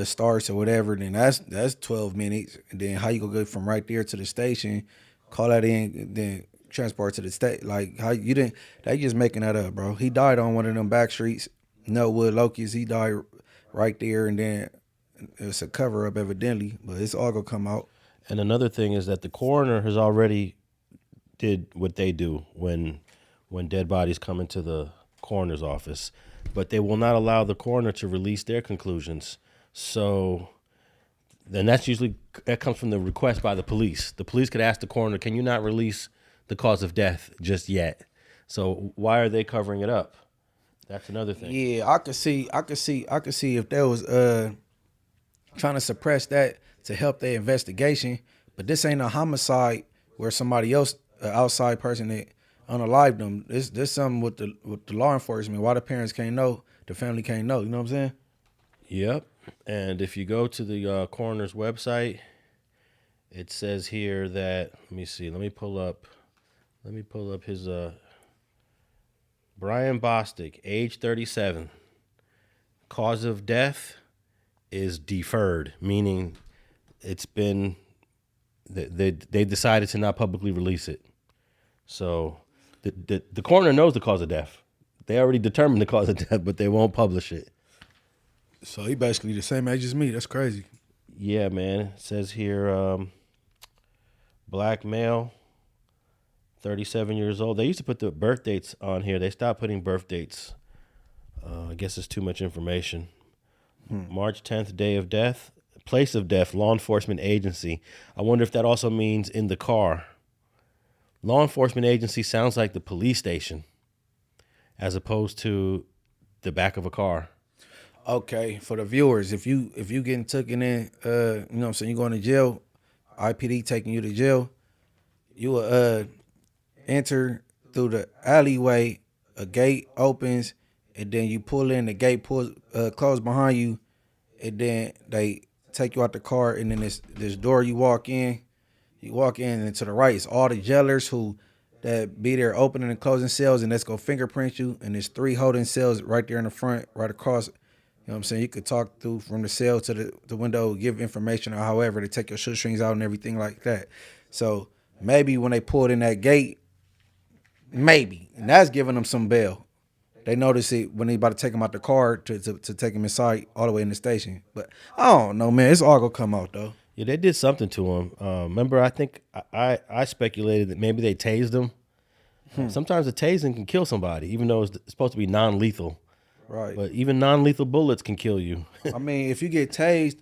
starts or whatever, then that's 12 minutes. And then how you gonna go from right there to the station call that in, then transport to the state. Like how you didn't? They just making that up, bro. He died on one of them back streets, Nutwood Lokies. He died right there, and then it's a cover up evidently, but it's all gonna come out. And another thing is that the coroner has already did what they do when dead bodies come into the coroner's office, but they will not allow the coroner to release their conclusions. So then that comes from the request by the police. The police could ask the coroner, "Can you not release the cause of death just yet?" So why are they covering it up? That's another thing. Yeah, I could see if there was trying to suppress that to help their investigation, but this ain't a homicide where somebody else, an outside person that unalived them. This something with the law enforcement. Why the parents can't know, the family can't know. You know what I'm saying? Yep. And if you go to the coroner's website, it says here that, let me see, let me pull up his Brian Bostic, age 37. Cause of death is deferred, meaning it's been, they decided to not publicly release it. So the coroner knows the cause of death. They already determined the cause of death, but they won't publish it. So he basically the same age as me. That's crazy. Yeah, man. It says here, black male, 37 years old. They used to put the birth dates on here. They stopped putting birth dates. I guess it's too much information. March 10th, day of death. Place of death, law enforcement agency. I wonder if that also means in the car. Law enforcement agency sounds like the police station as opposed to the back of a car. Okay, for the viewers, if you getting taken in, you know what I'm saying, you going to jail, IPD taking you to jail, you will enter through the alleyway, a gate opens, and then you pull in, the gate pulls closed behind you, and then they take you out the car, and then this door you walk in, and to the right, it's all the jailers who that be there opening and closing cells, and that's gonna fingerprint you, and there's 3 holding cells right there in the front, right across. You know what I'm saying? You could talk through from the cell to the window, give information, or however, they take your shoestrings out and everything like that. So maybe when they pulled in that gate, maybe, and that's giving them some bail. They notice it when they about to take them out the car to take them inside all the way in the station. But I don't know, man. It's all gonna come out though. Yeah, they did something to him. Remember, I think I speculated that maybe they tased him. Sometimes the tasing can kill somebody, even though it's supposed to be non-lethal. Right. But even non-lethal bullets can kill you. I mean, if you get tased,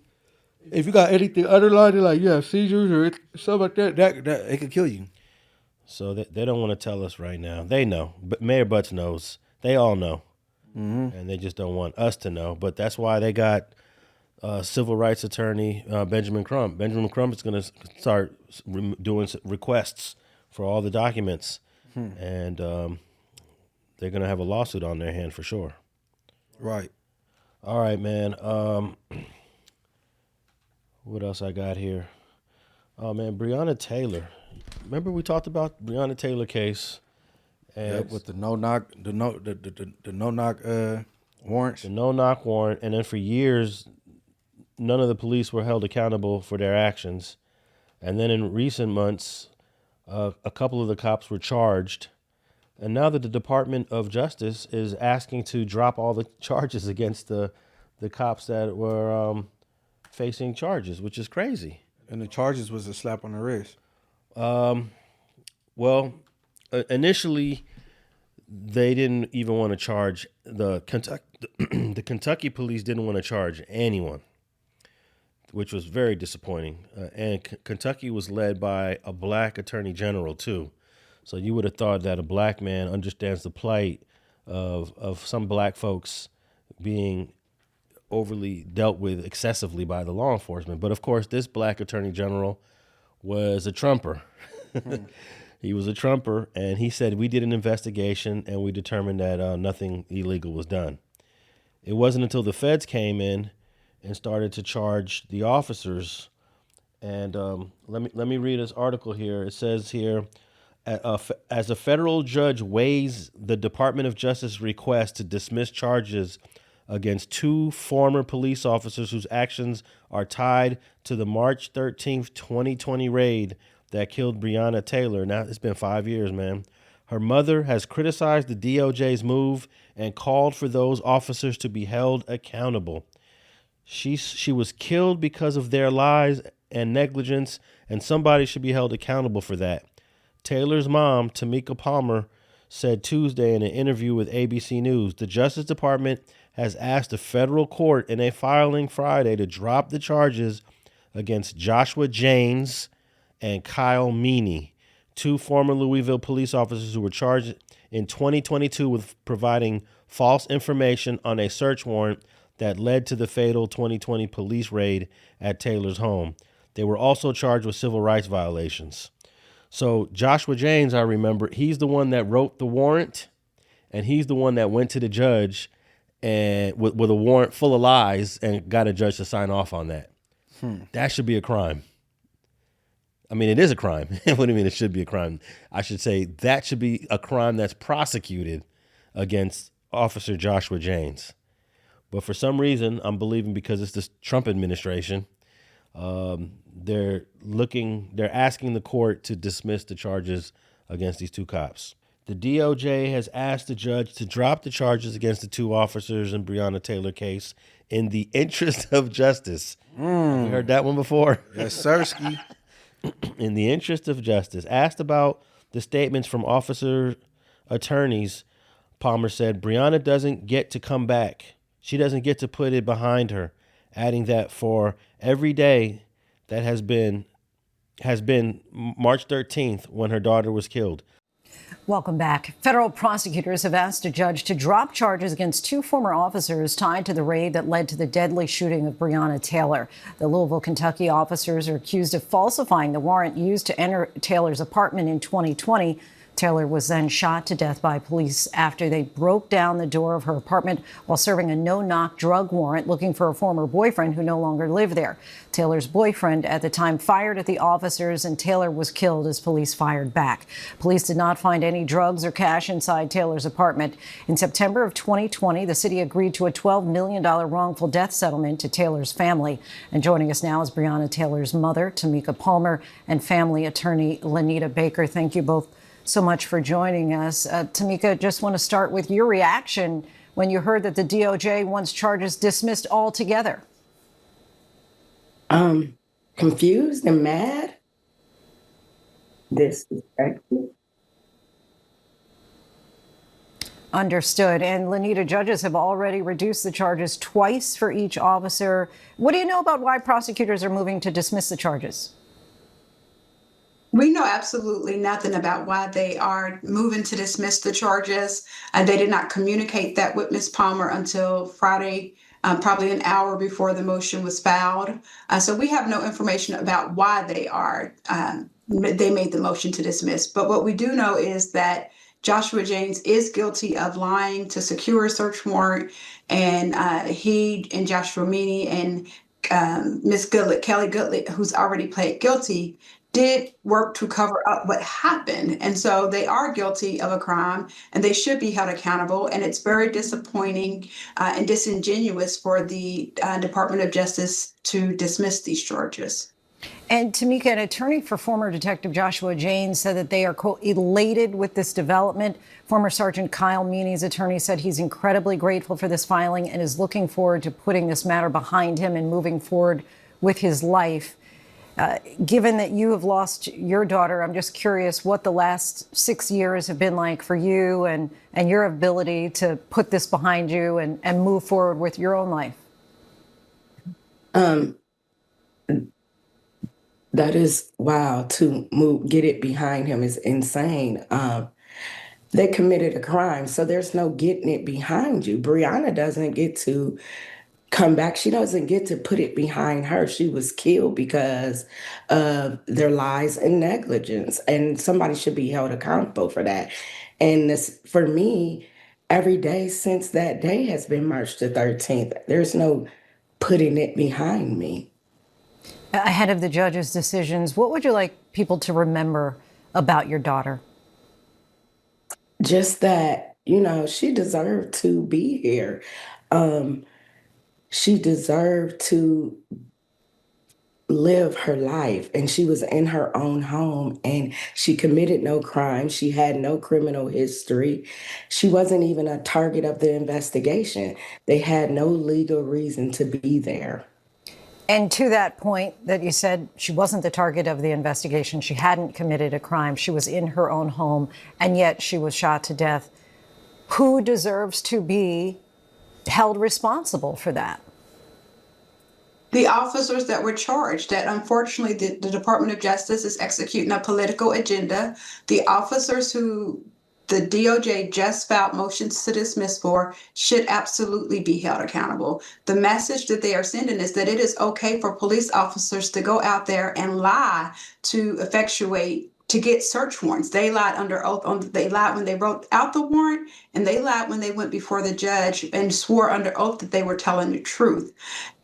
if you got anything underlying, like you have seizures or something like that it could kill you. So they don't want to tell us right now. They know, but Mayor Butts knows. They all know, and they just don't want us to know. But that's why they got civil rights attorney Benjamin Crump. Benjamin Crump is going to start doing requests for all the documents, and they're going to have a lawsuit on their hand for sure. Right. All right, man. What else I got here? Oh man, Breonna Taylor. Remember we talked about Breonna Taylor case, and with the no knock warrants. The no knock warrant, and then for years, none of the police were held accountable for their actions, and then in recent months, a couple of the cops were charged. And now that the Department of Justice is asking to drop all the charges against the cops that were facing charges, which is crazy. And the charges was a slap on the wrist. Well, initially, they didn't even want to charge the Kentucky police didn't want to charge anyone, which was very disappointing. And Kentucky was led by a black attorney general too. So you would have thought that a black man understands the plight of some black folks being overly dealt with excessively by the law enforcement. But of course, this black attorney general was a Trumper. He was a Trumper, and he said, we did an investigation and we determined that nothing illegal was done. It wasn't until the feds came in and started to charge the officers. And let me read this article here. It says here, as a federal judge weighs the Department of Justice request to dismiss charges against 2 former police officers whose actions are tied to the March 13th, 2020 raid that killed Breonna Taylor. Now, it's been 5 years, man. Her mother has criticized the DOJ's move and called for those officers to be held accountable. She was killed because of their lies and negligence, and somebody should be held accountable for that. Taylor's mom, Tamika Palmer, said Tuesday in an interview with ABC News, the Justice Department has asked a federal court in a filing Friday to drop the charges against Joshua Janes and Kyle Meany, two former Louisville police officers who were charged in 2022 with providing false information on a search warrant that led to the fatal 2020 police raid at Taylor's home. They were also charged with civil rights violations. So Joshua Janes, I remember, he's the one that wrote the warrant, and he's the one that went to the judge and with a warrant full of lies and got a judge to sign off on that. That should be a crime. I mean, it is a crime. What do you mean it should be a crime? I should say that should be a crime that's prosecuted against Officer Joshua Janes. But for some reason, I'm believing because it's this Trump administration, they're asking the court to dismiss the charges against these two cops. The DOJ has asked the judge to drop the charges against the two officers in Breonna Taylor case in the interest of justice. Have you heard that one before? Yes, sirski. In the interest of justice. Asked about the statements from officer attorneys, Palmer said, Breonna doesn't get to come back. She doesn't get to put it behind her, adding that for every day that has been March 13th when her daughter was killed. Welcome back. Federal prosecutors have asked a judge to drop charges against two former officers tied to the raid that led to the deadly shooting of Breonna Taylor. The Louisville, Kentucky officers are accused of falsifying the warrant used to enter Taylor's apartment in 2020. Taylor was then shot to death by police after they broke down the door of her apartment while serving a no-knock drug warrant looking for a former boyfriend who no longer lived there. Taylor's boyfriend at the time fired at the officers, and Taylor was killed as police fired back. Police did not find any drugs or cash inside Taylor's apartment. In September of 2020, the city agreed to a $12 million wrongful death settlement to Taylor's family. And joining us now is Breonna Taylor's mother, Tamika Palmer, and family attorney Lanita Baker. Thank you both so much for joining us. Tamika, just want to start with your reaction when you heard that the DOJ wants charges dismissed altogether. Confused and mad. Disrespectful. Understood. And Lanita, judges have already reduced the charges twice for each officer. What do you know about why prosecutors are moving to dismiss the charges? We know absolutely nothing about why they are moving to dismiss the charges. They did not communicate that with Ms. Palmer until Friday, probably an hour before the motion was filed. So we have no information about why they made the motion to dismiss. But what we do know is that Joshua Janes is guilty of lying to secure a search warrant, and he and Joshua Meany and Ms. Goodlett, Kelly Goodlett, who's already pled guilty, did work to cover up what happened. And so they are guilty of a crime and they should be held accountable. And it's very disappointing and disingenuous for the Department of Justice to dismiss these charges. And Tamika, an attorney for former Detective Joshua Janes, said that they are, quote, elated with this development. Former Sergeant Kyle Meany's attorney said he's incredibly grateful for this filing and is looking forward to putting this matter behind him and moving forward with his life. Given that you have lost your daughter, I'm just curious what the last 6 years have been like for you and your ability to put this behind you and move forward with your own life. That is, wow, to get it behind him is insane. They committed a crime, so there's no getting it behind you. Breonna doesn't get to come back. She doesn't get to put it behind her. She was killed because of their lies and negligence, and somebody should be held accountable for that. And this, for me, every day since that day has been March the 13th. There's no putting it behind me. Ahead of the judge's decisions, what would you like people to remember about your daughter? Just that, she deserved to be here. She deserved to live her life, and she was in her own home, and she committed no crime. She had no criminal history. She wasn't even a target of the investigation. They had no legal reason to be there. And to that point that you said she wasn't the target of the investigation, she hadn't committed a crime, she was in her own home, and yet she was shot to death. Who deserves to be held responsible for that? The officers that were charged, that unfortunately the Department of Justice is executing a political agenda. The officers who the DOJ just filed motions to dismiss for should absolutely be held accountable. The message that they are sending is that it is okay for police officers to go out there and lie to effectuate, to get search warrants. They lied under oath. They lied when they wrote out the warrant, and they lied when they went before the judge and swore under oath that they were telling the truth.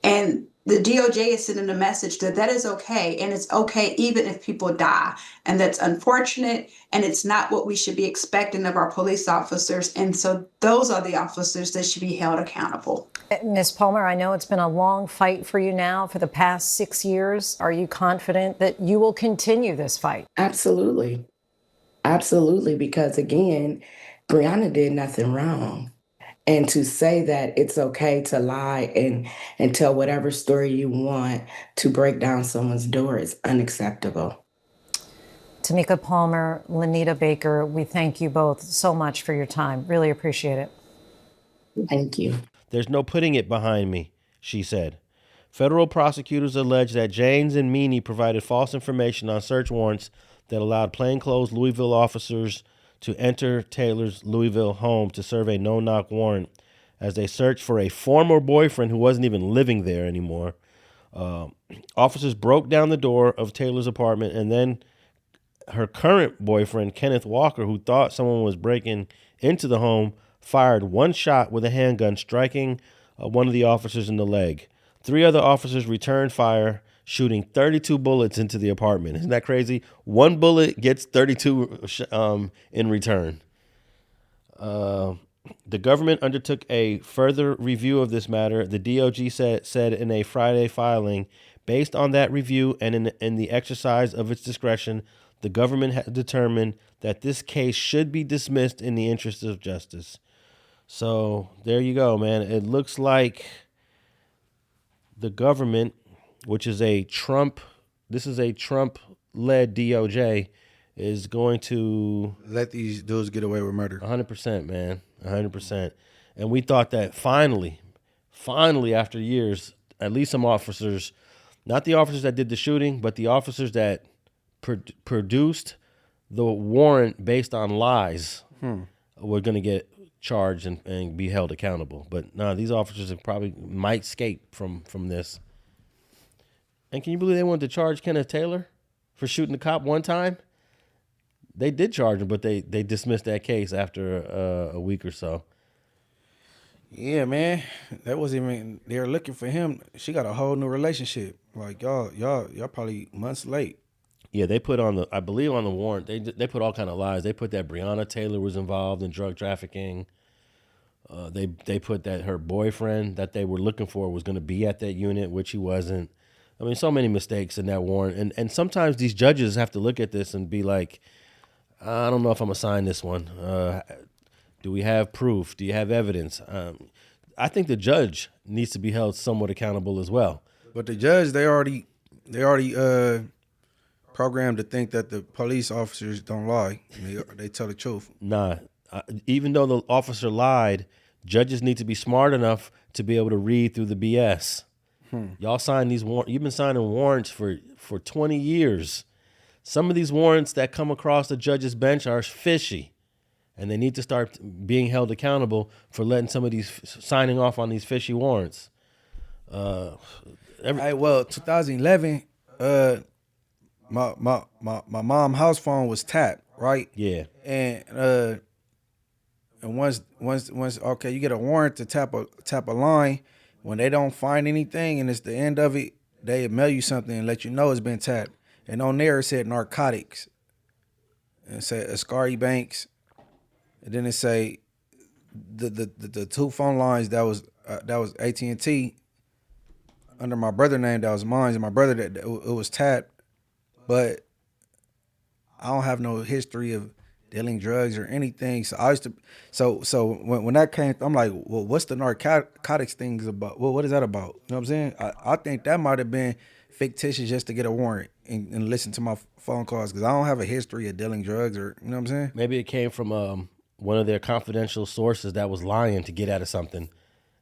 And the DOJ is sending a message that that is okay, and it's okay even if people die. And that's unfortunate, and it's not what we should be expecting of our police officers. And so those are the officers that should be held accountable. Ms. Palmer, I know it's been a long fight for you now for the past 6 years. Are you confident that you will continue this fight? Absolutely. Absolutely, because again, Breonna did nothing wrong. And to say that it's okay to lie and tell whatever story you want to break down someone's door is unacceptable. Tamika Palmer, Lanita Baker, we thank you both so much for your time. Really appreciate it. Thank you. There's no putting it behind me, she said. Federal prosecutors allege that Janes and Meany provided false information on search warrants that allowed plainclothes Louisville officers to enter Taylor's Louisville home to serve a no-knock warrant as they searched for a former boyfriend who wasn't even living there anymore. Officers broke down the door of Taylor's apartment, and then her current boyfriend, Kenneth Walker, who thought someone was breaking into the home, fired one shot with a handgun, striking one of the officers in the leg. 3 other officers returned fire, shooting 32 bullets into the apartment. Isn't that crazy? 1 bullet gets 32 in return. The government undertook a further review of this matter. The DOJ said in a Friday filing, based on that review and in the exercise of its discretion, the government has determined that this case should be dismissed in the interest of justice. So there you go, man. It looks like the government, which is a Trump-led DOJ, is going to let these dudes get away with murder. 100%, man. 100%. And we thought that finally, after years, at least some officers, not the officers that did the shooting, but the officers that produced the warrant based on lies, were going to get charged and be held accountable. But no, these officers probably might escape from this. And can you believe they wanted to charge Kenneth Taylor for shooting the cop one time? They did charge him, but they dismissed that case after a week or so. Yeah, man, that wasn't even. They were looking for him. She got a whole new relationship. Like y'all probably months late. Yeah, they put on I believe on the warrant, they put all kind of lies. They put that Breonna Taylor was involved in drug trafficking. They put that her boyfriend that they were looking for was going to be at that unit, which he wasn't. I mean, so many mistakes in that warrant. And sometimes these judges have to look at this and be like, I don't know if I'm going to sign this one. Do we have proof? Do you have evidence? I think the judge needs to be held somewhat accountable as well. But the judge, they already programmed to think that the police officers don't lie. They tell the truth. Nah, even though the officer lied, judges need to be smart enough to be able to read through the BS. Y'all sign these warrants. You've been signing warrants for 20 years. Some of these warrants that come across the judge's bench are fishy, and they need to start being held accountable for letting some of these signing off on these fishy warrants. 2011, my mom's house phone was tapped, right? Yeah. And once okay, you get a warrant to tap a line. When they don't find anything and it's the end of it, they mail you something and let you know it's been tapped. And on there it said narcotics. And it said Ascari Banks. And then it say the 2 phone lines that was AT&T. under my brother name that was mine, and my brother that it was tapped, but I don't have no history of dealing drugs or anything. So I used to, so when that came, I'm like, well, what's the narcotics things about? Well, what is that about? You know what I'm saying? I think that might have been fictitious just to get a warrant and listen to my phone calls, because I don't have a history of dealing drugs, or you know what I'm saying? Maybe it came from one of their confidential sources that was lying to get out of something.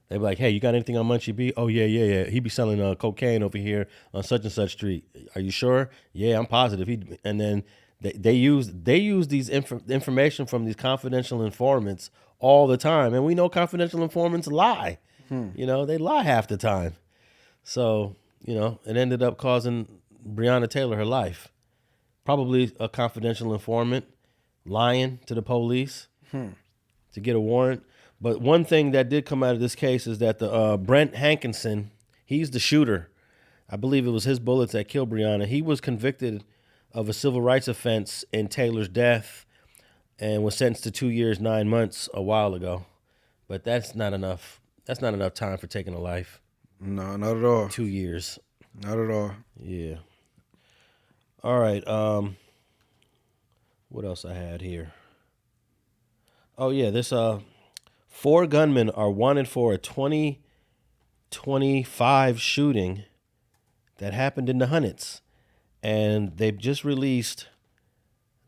They be like, hey, you got anything on Munchie B? Oh, yeah. He be selling cocaine over here on such and such street. Are you sure? Yeah, I'm positive. And then they use these information from these confidential informants all the time. And we know confidential informants lie. You know, they lie half the time. So, you know, it ended up causing Breonna Taylor her life. Probably a confidential informant lying to the police to get a warrant. But one thing that did come out of this case is that the Brent Hankinson, he's the shooter. I believe it was his bullets that killed Breonna. He was convicted of a civil rights offense in Taylor's death and was sentenced to 2 years, 9 months a while ago. But that's not enough. That's not enough time for taking a life. No, not at all. 2 years. Not at all. Yeah. All right. What else I had here? Oh yeah, this 4 gunmen are wanted for a 2025 shooting that happened in the Hunnits, and they've just released.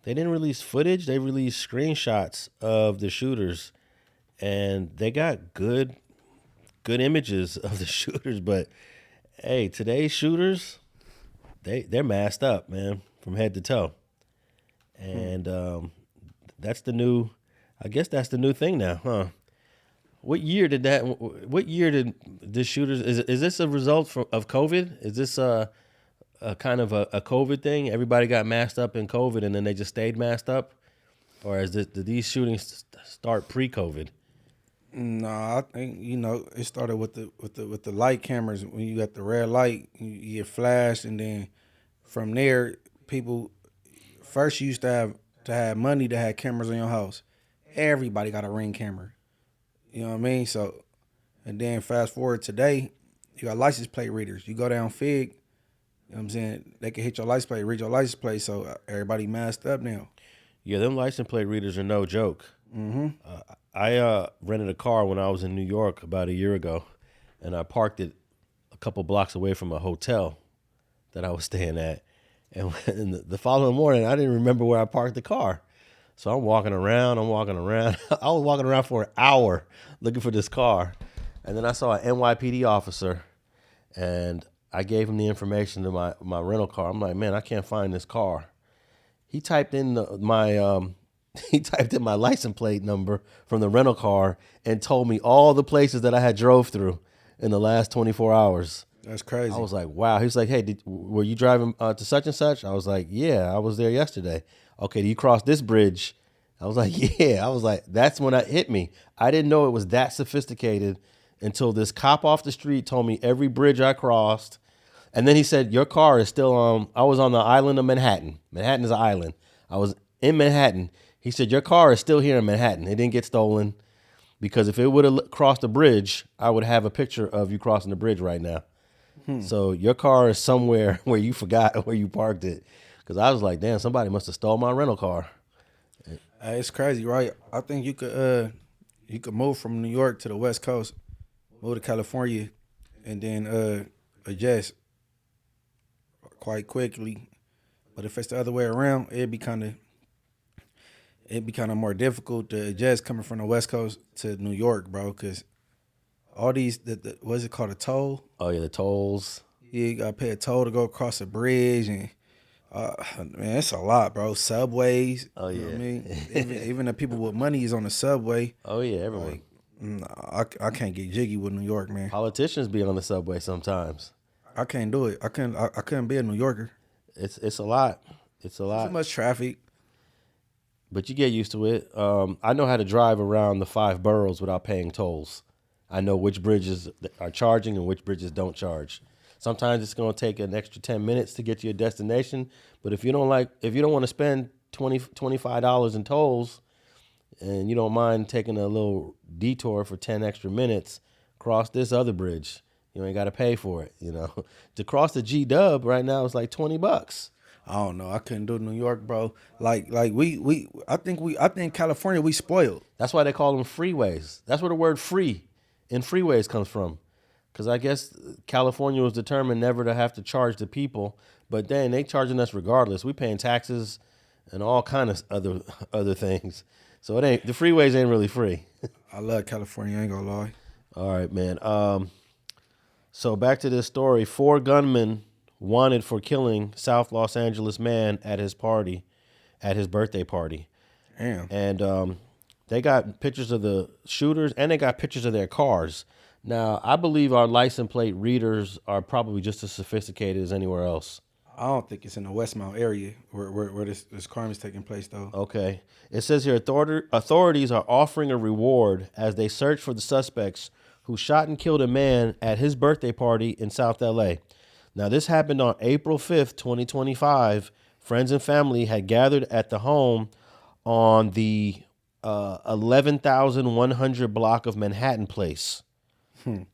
They didn't release footage. They released screenshots of the shooters, and they got good images of the shooters. But hey, today's shooters, they're masked up, man, from head to toe, and that's the new. I guess that's the new thing now, huh? What year did this shooters? Is this a result of COVID? Is this a kind of a COVID thing? Everybody got masked up in COVID and then they just stayed masked up, or did these shootings start pre-COVID? No, I think it started with the light cameras. When you got the red light, you get flashed, and then from there, people first used to have money to have cameras on your house. Everybody got a Ring camera. You know what I mean? So, and then fast forward today, you got license plate readers. You go down Fig, you know what I'm saying? They can hit your license plate, read your license plate, so everybody masked up now. Yeah, them license plate readers are no joke. I rented a car when I was in New York about a year ago, and I parked it a couple blocks away from a hotel that I was staying at. And the following morning, I didn't remember where I parked the car. So I'm walking around. I was walking around for an hour looking for this car. And then I saw an NYPD officer, and I gave him the information to my rental car. I'm like, man, I can't find this car. He typed in my license plate number from the rental car and told me all the places that I had drove through in the last 24 hours. That's crazy. I was like, wow. He was like, hey, were you driving to such and such? I was like, yeah, I was there yesterday. Okay, do you cross this bridge? I was like, yeah. I was like, that's when it hit me. I didn't know it was that sophisticated until this cop off the street told me every bridge I crossed. And then he said, your car is still on. I was on the island of Manhattan. Manhattan is an island. I was in Manhattan. He said, your car is still here in Manhattan. It didn't get stolen, because if it would have crossed the bridge, I would have a picture of you crossing the bridge right now. So your car is somewhere where you forgot where you parked it. Because I was like, damn, somebody must have stole my rental car. It's crazy, right? I think you could move from New York to the West Coast, move to California, and then adjust quite quickly. But if it's the other way around, it'd be kind of more difficult to adjust coming from the West Coast to New York, bro. Because all these, what's it called, a toll? Oh yeah, the tolls. Yeah, you gotta pay a toll to go across a bridge, and man, it's a lot, bro. Subways. Oh yeah. You know what I mean? even the people with money is on the subway. Oh yeah, everyone. Like, I can't get jiggy with New York, man. Politicians be on the subway sometimes. I can't do it. I couldn't be a New Yorker. It's a lot. It's a lot. Too much traffic. But you get used to it. I know how to drive around the 5 boroughs without paying tolls. I know which bridges are charging and which bridges don't charge. Sometimes it's going to take an extra 10 minutes to get to your destination. But if you don't want to spend $25 in tolls, and you don't mind taking a little detour for 10 extra minutes, cross this other bridge. You ain't got to pay for it. You know, to cross the G-Dub right now is like $20. I don't know. I couldn't do New York, bro. I think California, we spoiled. That's why they call them freeways. That's where the word free in freeways comes from. Because I guess California was determined never to have to charge the people, but then they charging us regardless. We paying taxes and all kind of other things. So the freeways ain't really free. I love California, I ain't gonna lie. All right, man. So back to this story. 4 gunmen wanted for killing South Los Angeles man at his birthday party. Damn. And they got pictures of the shooters and they got pictures of their cars. Now, I believe our license plate readers are probably just as sophisticated as anywhere else. I don't think it's in the Westmount area where this crime is taking place, though. Okay. It says here, authorities are offering a reward as they search for the suspects who shot and killed a man at his birthday party in South L.A. Now, this happened on April 5th, 2025. Friends and family had gathered at the home on the 11,100 block of Manhattan Place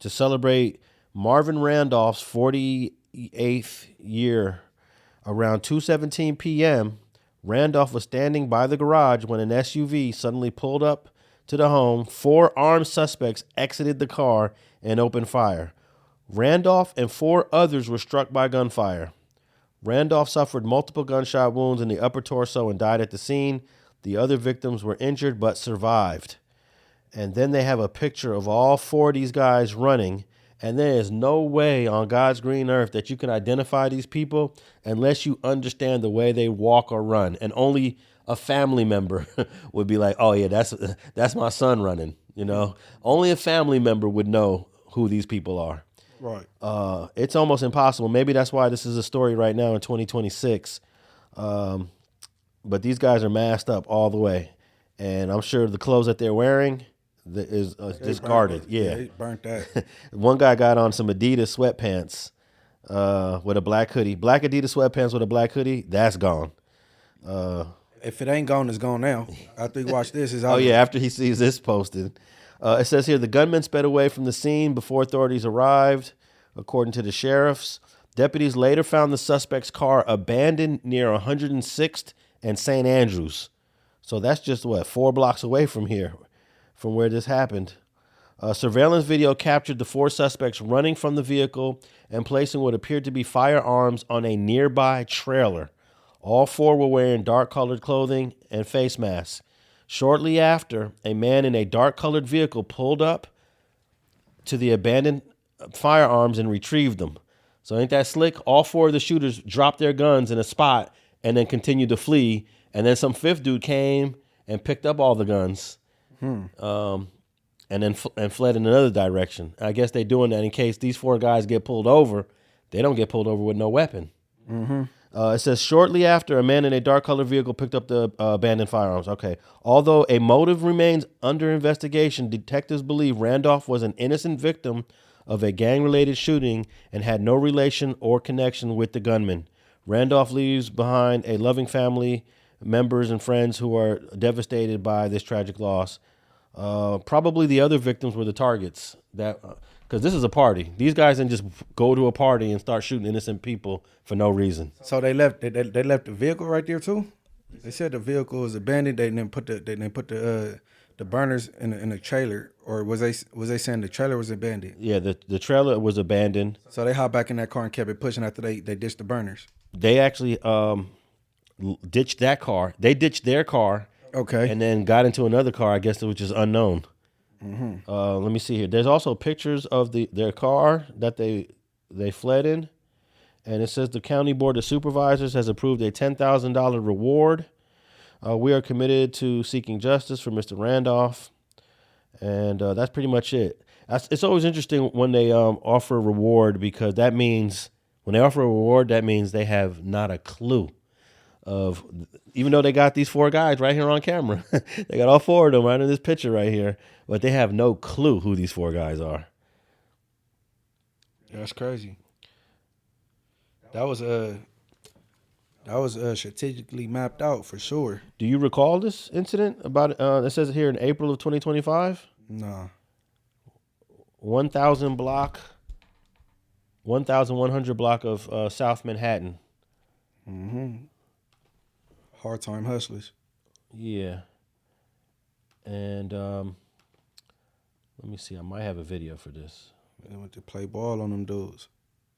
to celebrate Marvin Randolph's 48th year. Around 2:17 p.m., Randolph was standing by the garage when an SUV suddenly pulled up to the home. 4 armed suspects exited the car and opened fire. Randolph and 4 others were struck by gunfire. Randolph suffered multiple gunshot wounds in the upper torso and died at the scene. The other victims were injured but survived. And then they have a picture of all 4 of these guys running. And there is no way on God's green earth that you can identify these people unless you understand the way they walk or run. And only a family member would be like, oh, yeah, that's my son running. You know, only a family member would know who these people are. Right. It's almost impossible. Maybe that's why this is a story right now in 2026. But these guys are masked up all the way. And I'm sure the clothes that they're wearing is discarded. Yeah, they burnt that. One guy got on some Adidas sweatpants with a black hoodie. Black Adidas sweatpants with a black hoodie. That's gone. If it ain't gone, it's gone now. After you watch this, it's out. Oh yeah, after he sees this posted. It says here the gunman sped away from the scene before authorities arrived, according to the sheriffs. Deputies later found the suspect's car abandoned near 106th and St. Andrews. So that's just 4 blocks away from here, from where this happened. Surveillance video captured the 4 suspects running from the vehicle and placing what appeared to be firearms on a nearby trailer. All 4 were wearing dark-colored clothing and face masks. Shortly after, a man in a dark-colored vehicle pulled up to the abandoned firearms and retrieved them. So ain't that slick? All 4 of the shooters dropped their guns in a spot and then continued to flee. And then some 5th dude came and picked up all the guns. And then fled in another direction. I guess they're doing that in case these 4 guys get pulled over. They don't get pulled over with no weapon. Mm-hmm. It says shortly after, a man in a dark-colored vehicle picked up the abandoned firearms. Okay. Although a motive remains under investigation, detectives believe Randolph was an innocent victim of a gang-related shooting and had no relation or connection with the gunman. Randolph leaves behind a loving family, members and friends who are devastated by this tragic loss. Probably the other victims were the targets, because this is a party. These guys didn't just go to a party and start shooting innocent people for no reason. So they left the vehicle right there too. They said the vehicle was abandoned. They didn't put the burners in the trailer, or was they saying the trailer was abandoned? Yeah, the trailer was abandoned. So they hopped back in that car and kept it pushing after they ditched the burners. They actually ditched that car. They ditched their car. Okay. And then got into another car, I guess, which is unknown. Mm-hmm. Let me see here. There's also pictures of their car that they fled in. And it says the County Board of Supervisors has approved a $10,000 reward. We are committed to seeking justice for Mr. Randolph. And that's pretty much it. It's always interesting when they offer a reward, because that means when they offer a reward, that means they have not a clue of, even though they got these 4 guys right here on camera, they got all 4 of them right in this picture right here, but they have no clue who these 4 guys are. That's crazy. That was strategically mapped out for sure. Do you recall this incident? About it says here in April of 2025. Nah. 1000 block 1100 block of South Manhattan. Mm-hmm. Hard time hustlers. Yeah. And let me see. I might have a video for this. They went to play ball on them dudes.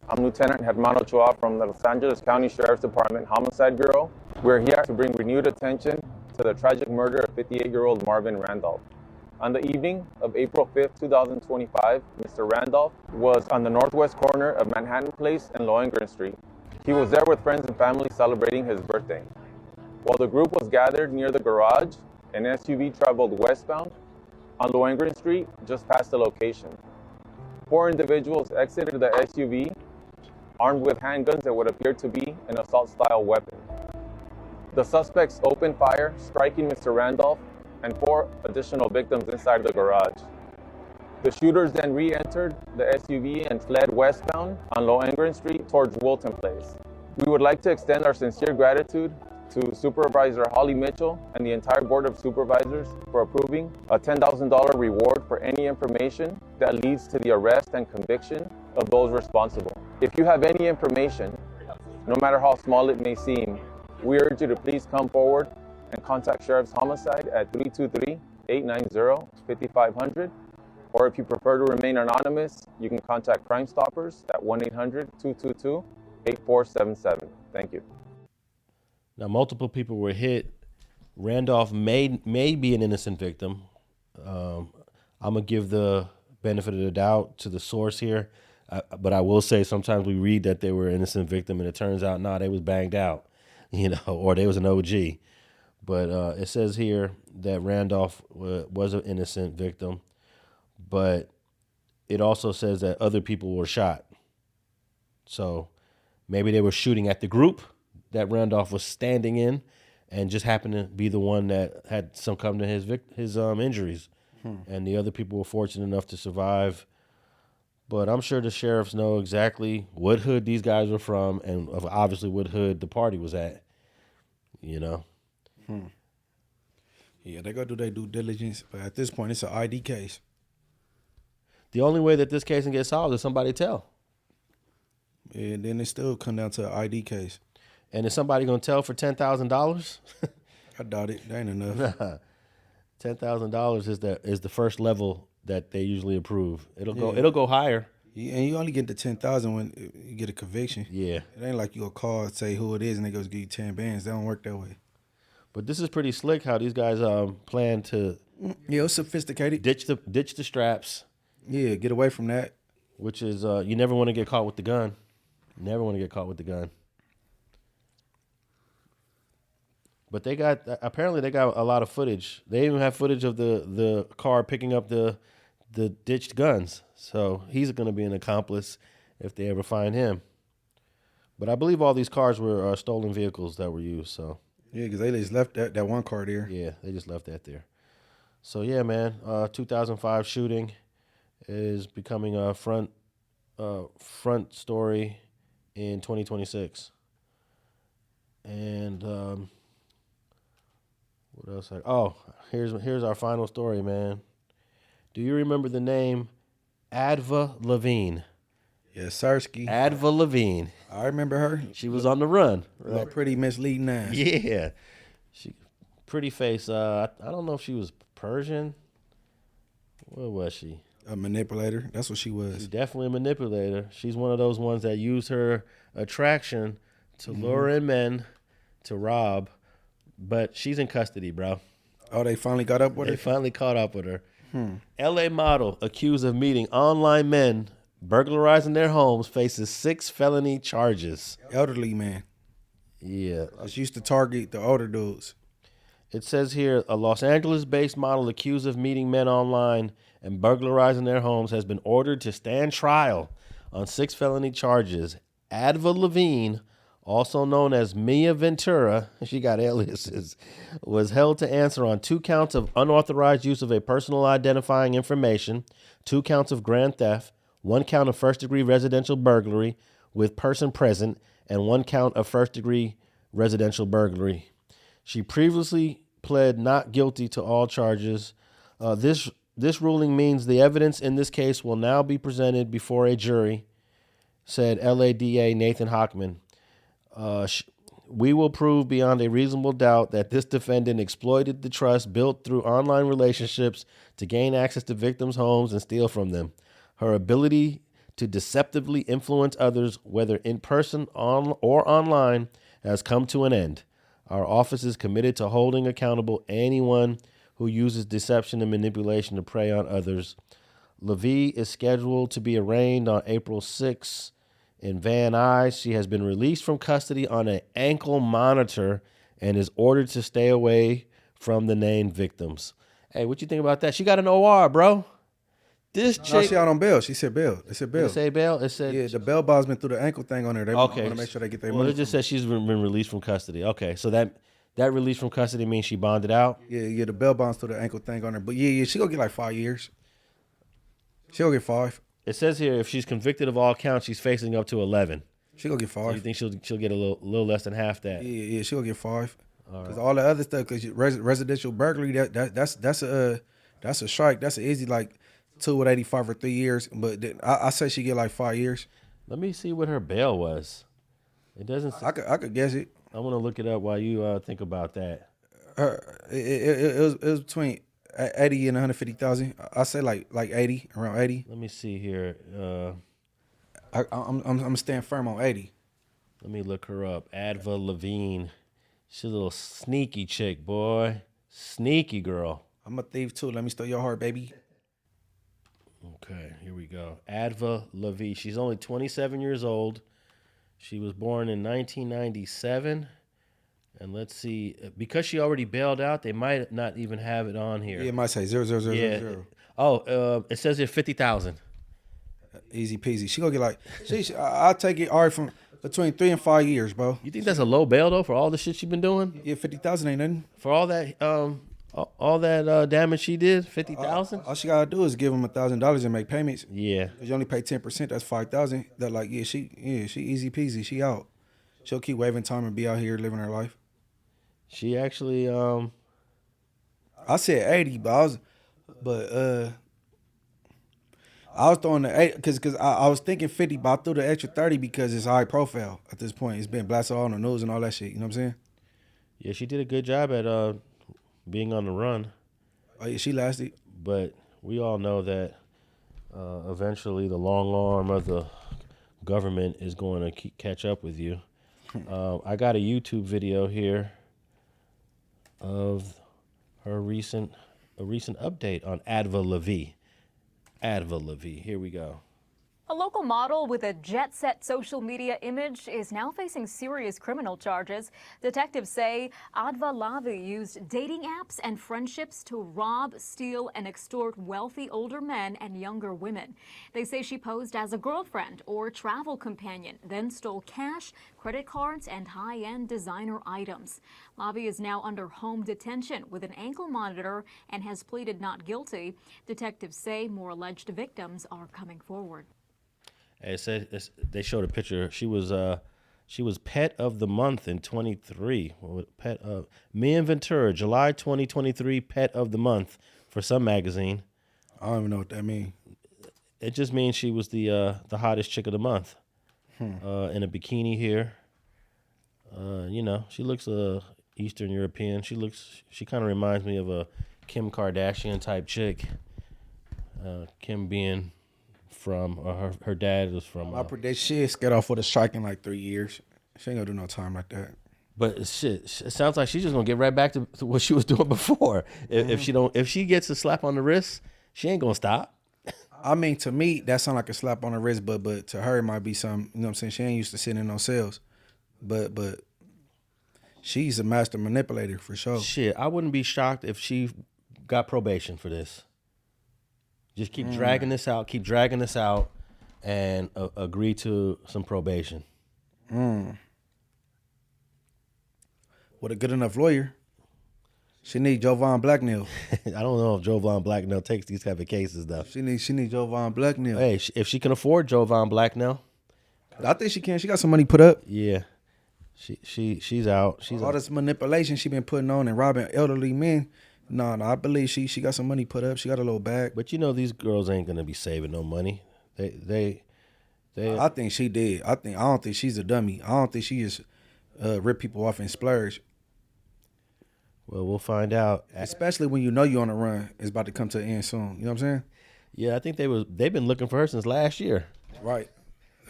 I'm Lieutenant Hermano Chua from the Los Angeles County Sheriff's Department Homicide Bureau. We're here to bring renewed attention to the tragic murder of 58-year-old Marvin Randolph. On the evening of April 5th, 2025, Mr. Randolph was on the northwest corner of Manhattan Place and Lohengrin Street. He was there with friends and family celebrating his birthday. While the group was gathered near the garage, an SUV traveled westbound on Lohengrin Street just past the location. 4 individuals exited the SUV armed with handguns that would appear to be an assault-style weapon. The suspects opened fire, striking Mr. Randolph and 4 additional victims inside the garage. The shooters then re-entered the SUV and fled westbound on Lohengrin Street towards Wilton Place. We would like to extend our sincere gratitude to Supervisor Holly Mitchell and the entire Board of Supervisors for approving a $10,000 reward for any information that leads to the arrest and conviction of those responsible. If you have any information, no matter how small it may seem, we urge you to please come forward and contact Sheriff's Homicide at 323-890-5500. Or if you prefer to remain anonymous, you can contact Crime Stoppers at 1-800-222-8477. Thank you. Now, multiple people were hit. Randolph may be an innocent victim. I'm going to give the benefit of the doubt to the source here. But I will say sometimes we read that they were an innocent victim and it turns out, they was banged out, or they was an OG. But it says here that Randolph was an innocent victim. But it also says that other people were shot. So maybe they were shooting at the group that Randolph was standing in and just happened to be the one that had succumbed to his injuries. And the other people were fortunate enough to survive. But I'm sure the sheriffs know exactly what hood these guys were from and obviously what hood the party was at, Yeah, they go do their due diligence. But at this point, it's an ID case. The only way that this case can get solved is somebody tell. And then it still come down to an ID case. And is somebody going to tell for $10,000? I doubt it. That ain't enough. $10,000 is the first level that they usually approve. It'll go higher. Yeah, and you only get the 10,000 when you get a conviction. Yeah. It ain't like you'll call and say who it is and they go give you 10 bands. They don't work that way. But this is pretty slick how these guys plan to it's sophisticated. Ditch the straps. Yeah, get away from that. Which is you never want to get caught with the gun. Never want to get caught with the gun. But apparently they got a lot of footage. They even have footage of the car picking up the ditched guns. So he's going to be an accomplice if they ever find him. But I believe all these cars were stolen vehicles that were used. So yeah, because they just left that one car there. Yeah, they just left that there. So yeah, man, 2005 shooting is becoming a front story in 2026. And what else? Here's our final story, man. Do you remember the name Adva Lavie? Yes, Sirski. Adva Lavie. I remember her. She was on the run. Right? Pretty misleading ass. Yeah. Pretty face. I don't know if she was Persian. What was she? A manipulator. That's what she was. She's definitely a manipulator. She's one of those ones that use her attraction to lure in men to rob. But she's in custody, bro. Oh, they finally got up with her? They finally caught up with her. L.A. model accused of meeting online men burglarizing their homes faces 6 felony charges. Elderly man. Yeah. She used to target the older dudes. It says here, a Los Angeles-based model accused of meeting men online and burglarizing their homes has been ordered to stand trial on 6 felony charges. Adva Lavie, also known as Mia Ventura, she got aliases, was held to answer on 2 counts of unauthorized use of a personal identifying information, 2 counts of grand theft, 1 count of first-degree residential burglary with person present, and 1 count of first-degree residential burglary. She previously pled not guilty to all charges. This ruling means the evidence in this case will now be presented before a jury, said LADA Nathan Hockman, we will prove beyond a reasonable doubt that this defendant exploited the trust built through online relationships to gain access to victims' homes and steal from them. Her ability to deceptively influence others, whether in person or online, has come to an end. Our office is committed to holding accountable anyone who uses deception and manipulation to prey on others. Lavie is scheduled to be arraigned on April 6th in Van Nuys. She has been released from custody on an ankle monitor and is ordered to stay away from the named victims. Hey, what you think about that? She got an OR, bro. This chick. No, she out on bail. She said bail. They said bail. Did it say bail? It said yeah. The bail bond's been through the ankle thing on her. They want to make sure they get their money. It just says she's been released from custody. Okay, so that release from custody means she bonded out. Yeah. The bail bond's through the ankle thing on her. But yeah, she gonna get like 5 years. She'll get 5. It says here if she's convicted of all counts, she's facing up to 11. She gonna get 5. So you think she'll get a little less than half that? Yeah. She gonna get 5. Because all the other stuff, because residential burglary, that's a strike. That's an easy like 2 with 85 for 3 years. But I say she get like 5 years. Let me see what her bail was. It doesn't. I could guess it. I want to look it up while you think about that. It was between 80 and 150,000. I say like 80, around 80. Let me see here. I'm staying firm on 80. Let me look her up. Adva Lavie. She's a little sneaky chick, boy. Sneaky girl. I'm a thief too. Let me steal your heart, baby. Okay, here we go. Adva Lavie. She's only 27 years old. She was born in 1997. And let's see, because she already bailed out, they might not even have it on here. Yeah, it might say 00000. Oh, it says here 50,000. Easy peasy. She gonna get like, I'll take it all right from between 3 and 5 years, bro. You think that's a low bail though for all the shit she been doing? Yeah, 50,000 ain't nothing. For all that damage she did, 50,000. All she gotta do is give them $1,000 and make payments. Yeah, cause you only pay 10%. That's 5,000. That like she easy peasy. She out. She'll keep waving time and be out here living her life. She actually I said 80, but I was throwing the 8 because I was thinking 50, but I threw the extra 30 because it's high profile at this point. It's been blasted all on the news and all that shit. You know what I'm saying? Yeah, she did a good job at being on the run. Oh yeah, she lasted. But we all know that eventually the long arm of the government is going to catch up with you. I got a YouTube video here of her recent update on Adva Lavie. Adva Lavie. Here we go. A local model with a jet-set social media image is now facing serious criminal charges. Detectives say Adva Lavie used dating apps and friendships to rob, steal, and extort wealthy older men and younger women. They say she posed as a girlfriend or travel companion, then stole cash, credit cards, and high-end designer items. Lavie is now under home detention with an ankle monitor and has pleaded not guilty. Detectives say more alleged victims are coming forward. It said they showed a picture. She was pet of the month in 23. Pet of Ventura, July 2023, pet of the month for some magazine. I don't even know what that means. It just means she was the hottest chick of the month. In a bikini here. She looks Eastern European. She kind of reminds me of a Kim Kardashian type chick. Kim being from her dad was from. I predict she'll get off with a strike in like 3 years. She ain't gonna do no time like that. But shit, it sounds like she's just gonna get right back to what she was doing before. If she gets a slap on the wrist, she ain't gonna stop. I mean, to me, that sound like a slap on the wrist, but to her, it might be some. You know what I'm saying? She ain't used to sitting in no cells, but she's a master manipulator for sure. Shit, I wouldn't be shocked if she got probation for this. Just keep dragging this out, and agree to some probation. With a good enough lawyer. She need Jovan Blacknell. I don't know if Jovan Blacknell takes these type of cases though. She need Jovan Blacknell. Hey, if she can afford Jovan Blacknell, I think she can. She got some money put up. Yeah, she's out. All this manipulation she been putting on and robbing elderly men. No, I believe she got some money put up. She got a little bag. But these girls ain't gonna be saving no money. They I think she did. I don't think she's a dummy. I don't think she just rip people off and splurge. Well, we'll find out. Especially when you know you're on a run. It's about to come to an end soon. You know what I'm saying? Yeah, I think they've been looking for her since last year. Right.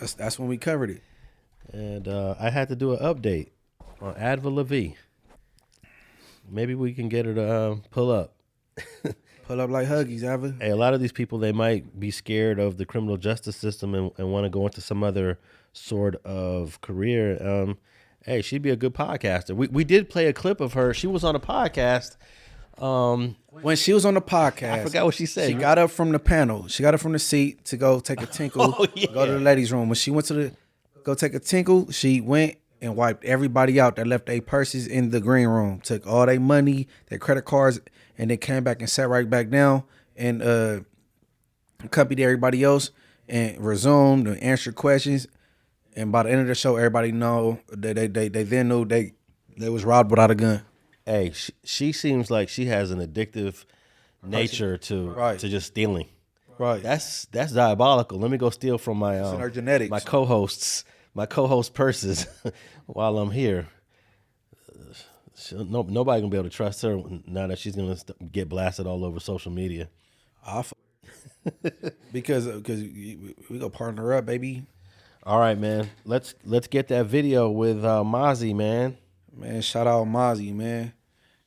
That's when we covered it. And I had to do an update on Adva Lavie. Maybe we can get her to pull up. Pull up like Huggies, Adva. Hey, a lot of these people, they might be scared of the criminal justice system and want to go into some other sort of career. Hey, she'd be a good podcaster. We did play a clip of her. She was on a podcast. When she was on the podcast, I forgot what she said. She got up from the panel. She got up from the seat to go take a tinkle, go to the ladies' room. When she went to go take a tinkle, she went and wiped everybody out that left their purses in the green room, took all their money, their credit cards, and then came back and sat right back down and accompanied everybody else and resumed and answered questions. And by the end of the show, everybody know that they then knew they was robbed without a gun. Hey, she seems like she has an addictive nature to just stealing. Right. That's diabolical. Let me go steal from my in her genetics. my co-host purses while I'm here. Nobody gonna be able to trust her now that she's gonna get blasted all over social media. Because we gonna partner up, baby. All right, man. Let's get that video with Mozzy, man. Man, shout out Mozzy, man.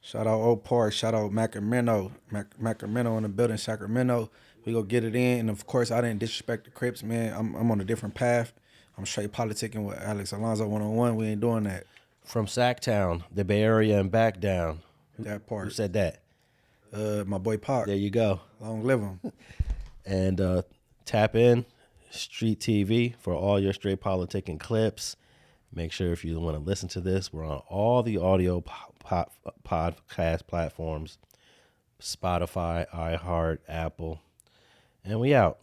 Shout out Oak Park. Shout out Macramento. Macramento in the building, Sacramento. We go get it in. And, of course, I didn't disrespect the Crips, man. I'm on a different path. I'm straight politicking with Alex Alonzo 101. We ain't doing that. From Sacktown, the Bay Area, and back down. That part. Who said that? My boy Pac. There you go. Long live him. And tap in Street TV for all your straight politicking clips. Make sure if you want to listen to this, we're on all the audio podcast platforms, Spotify, iHeart, Apple, and we out.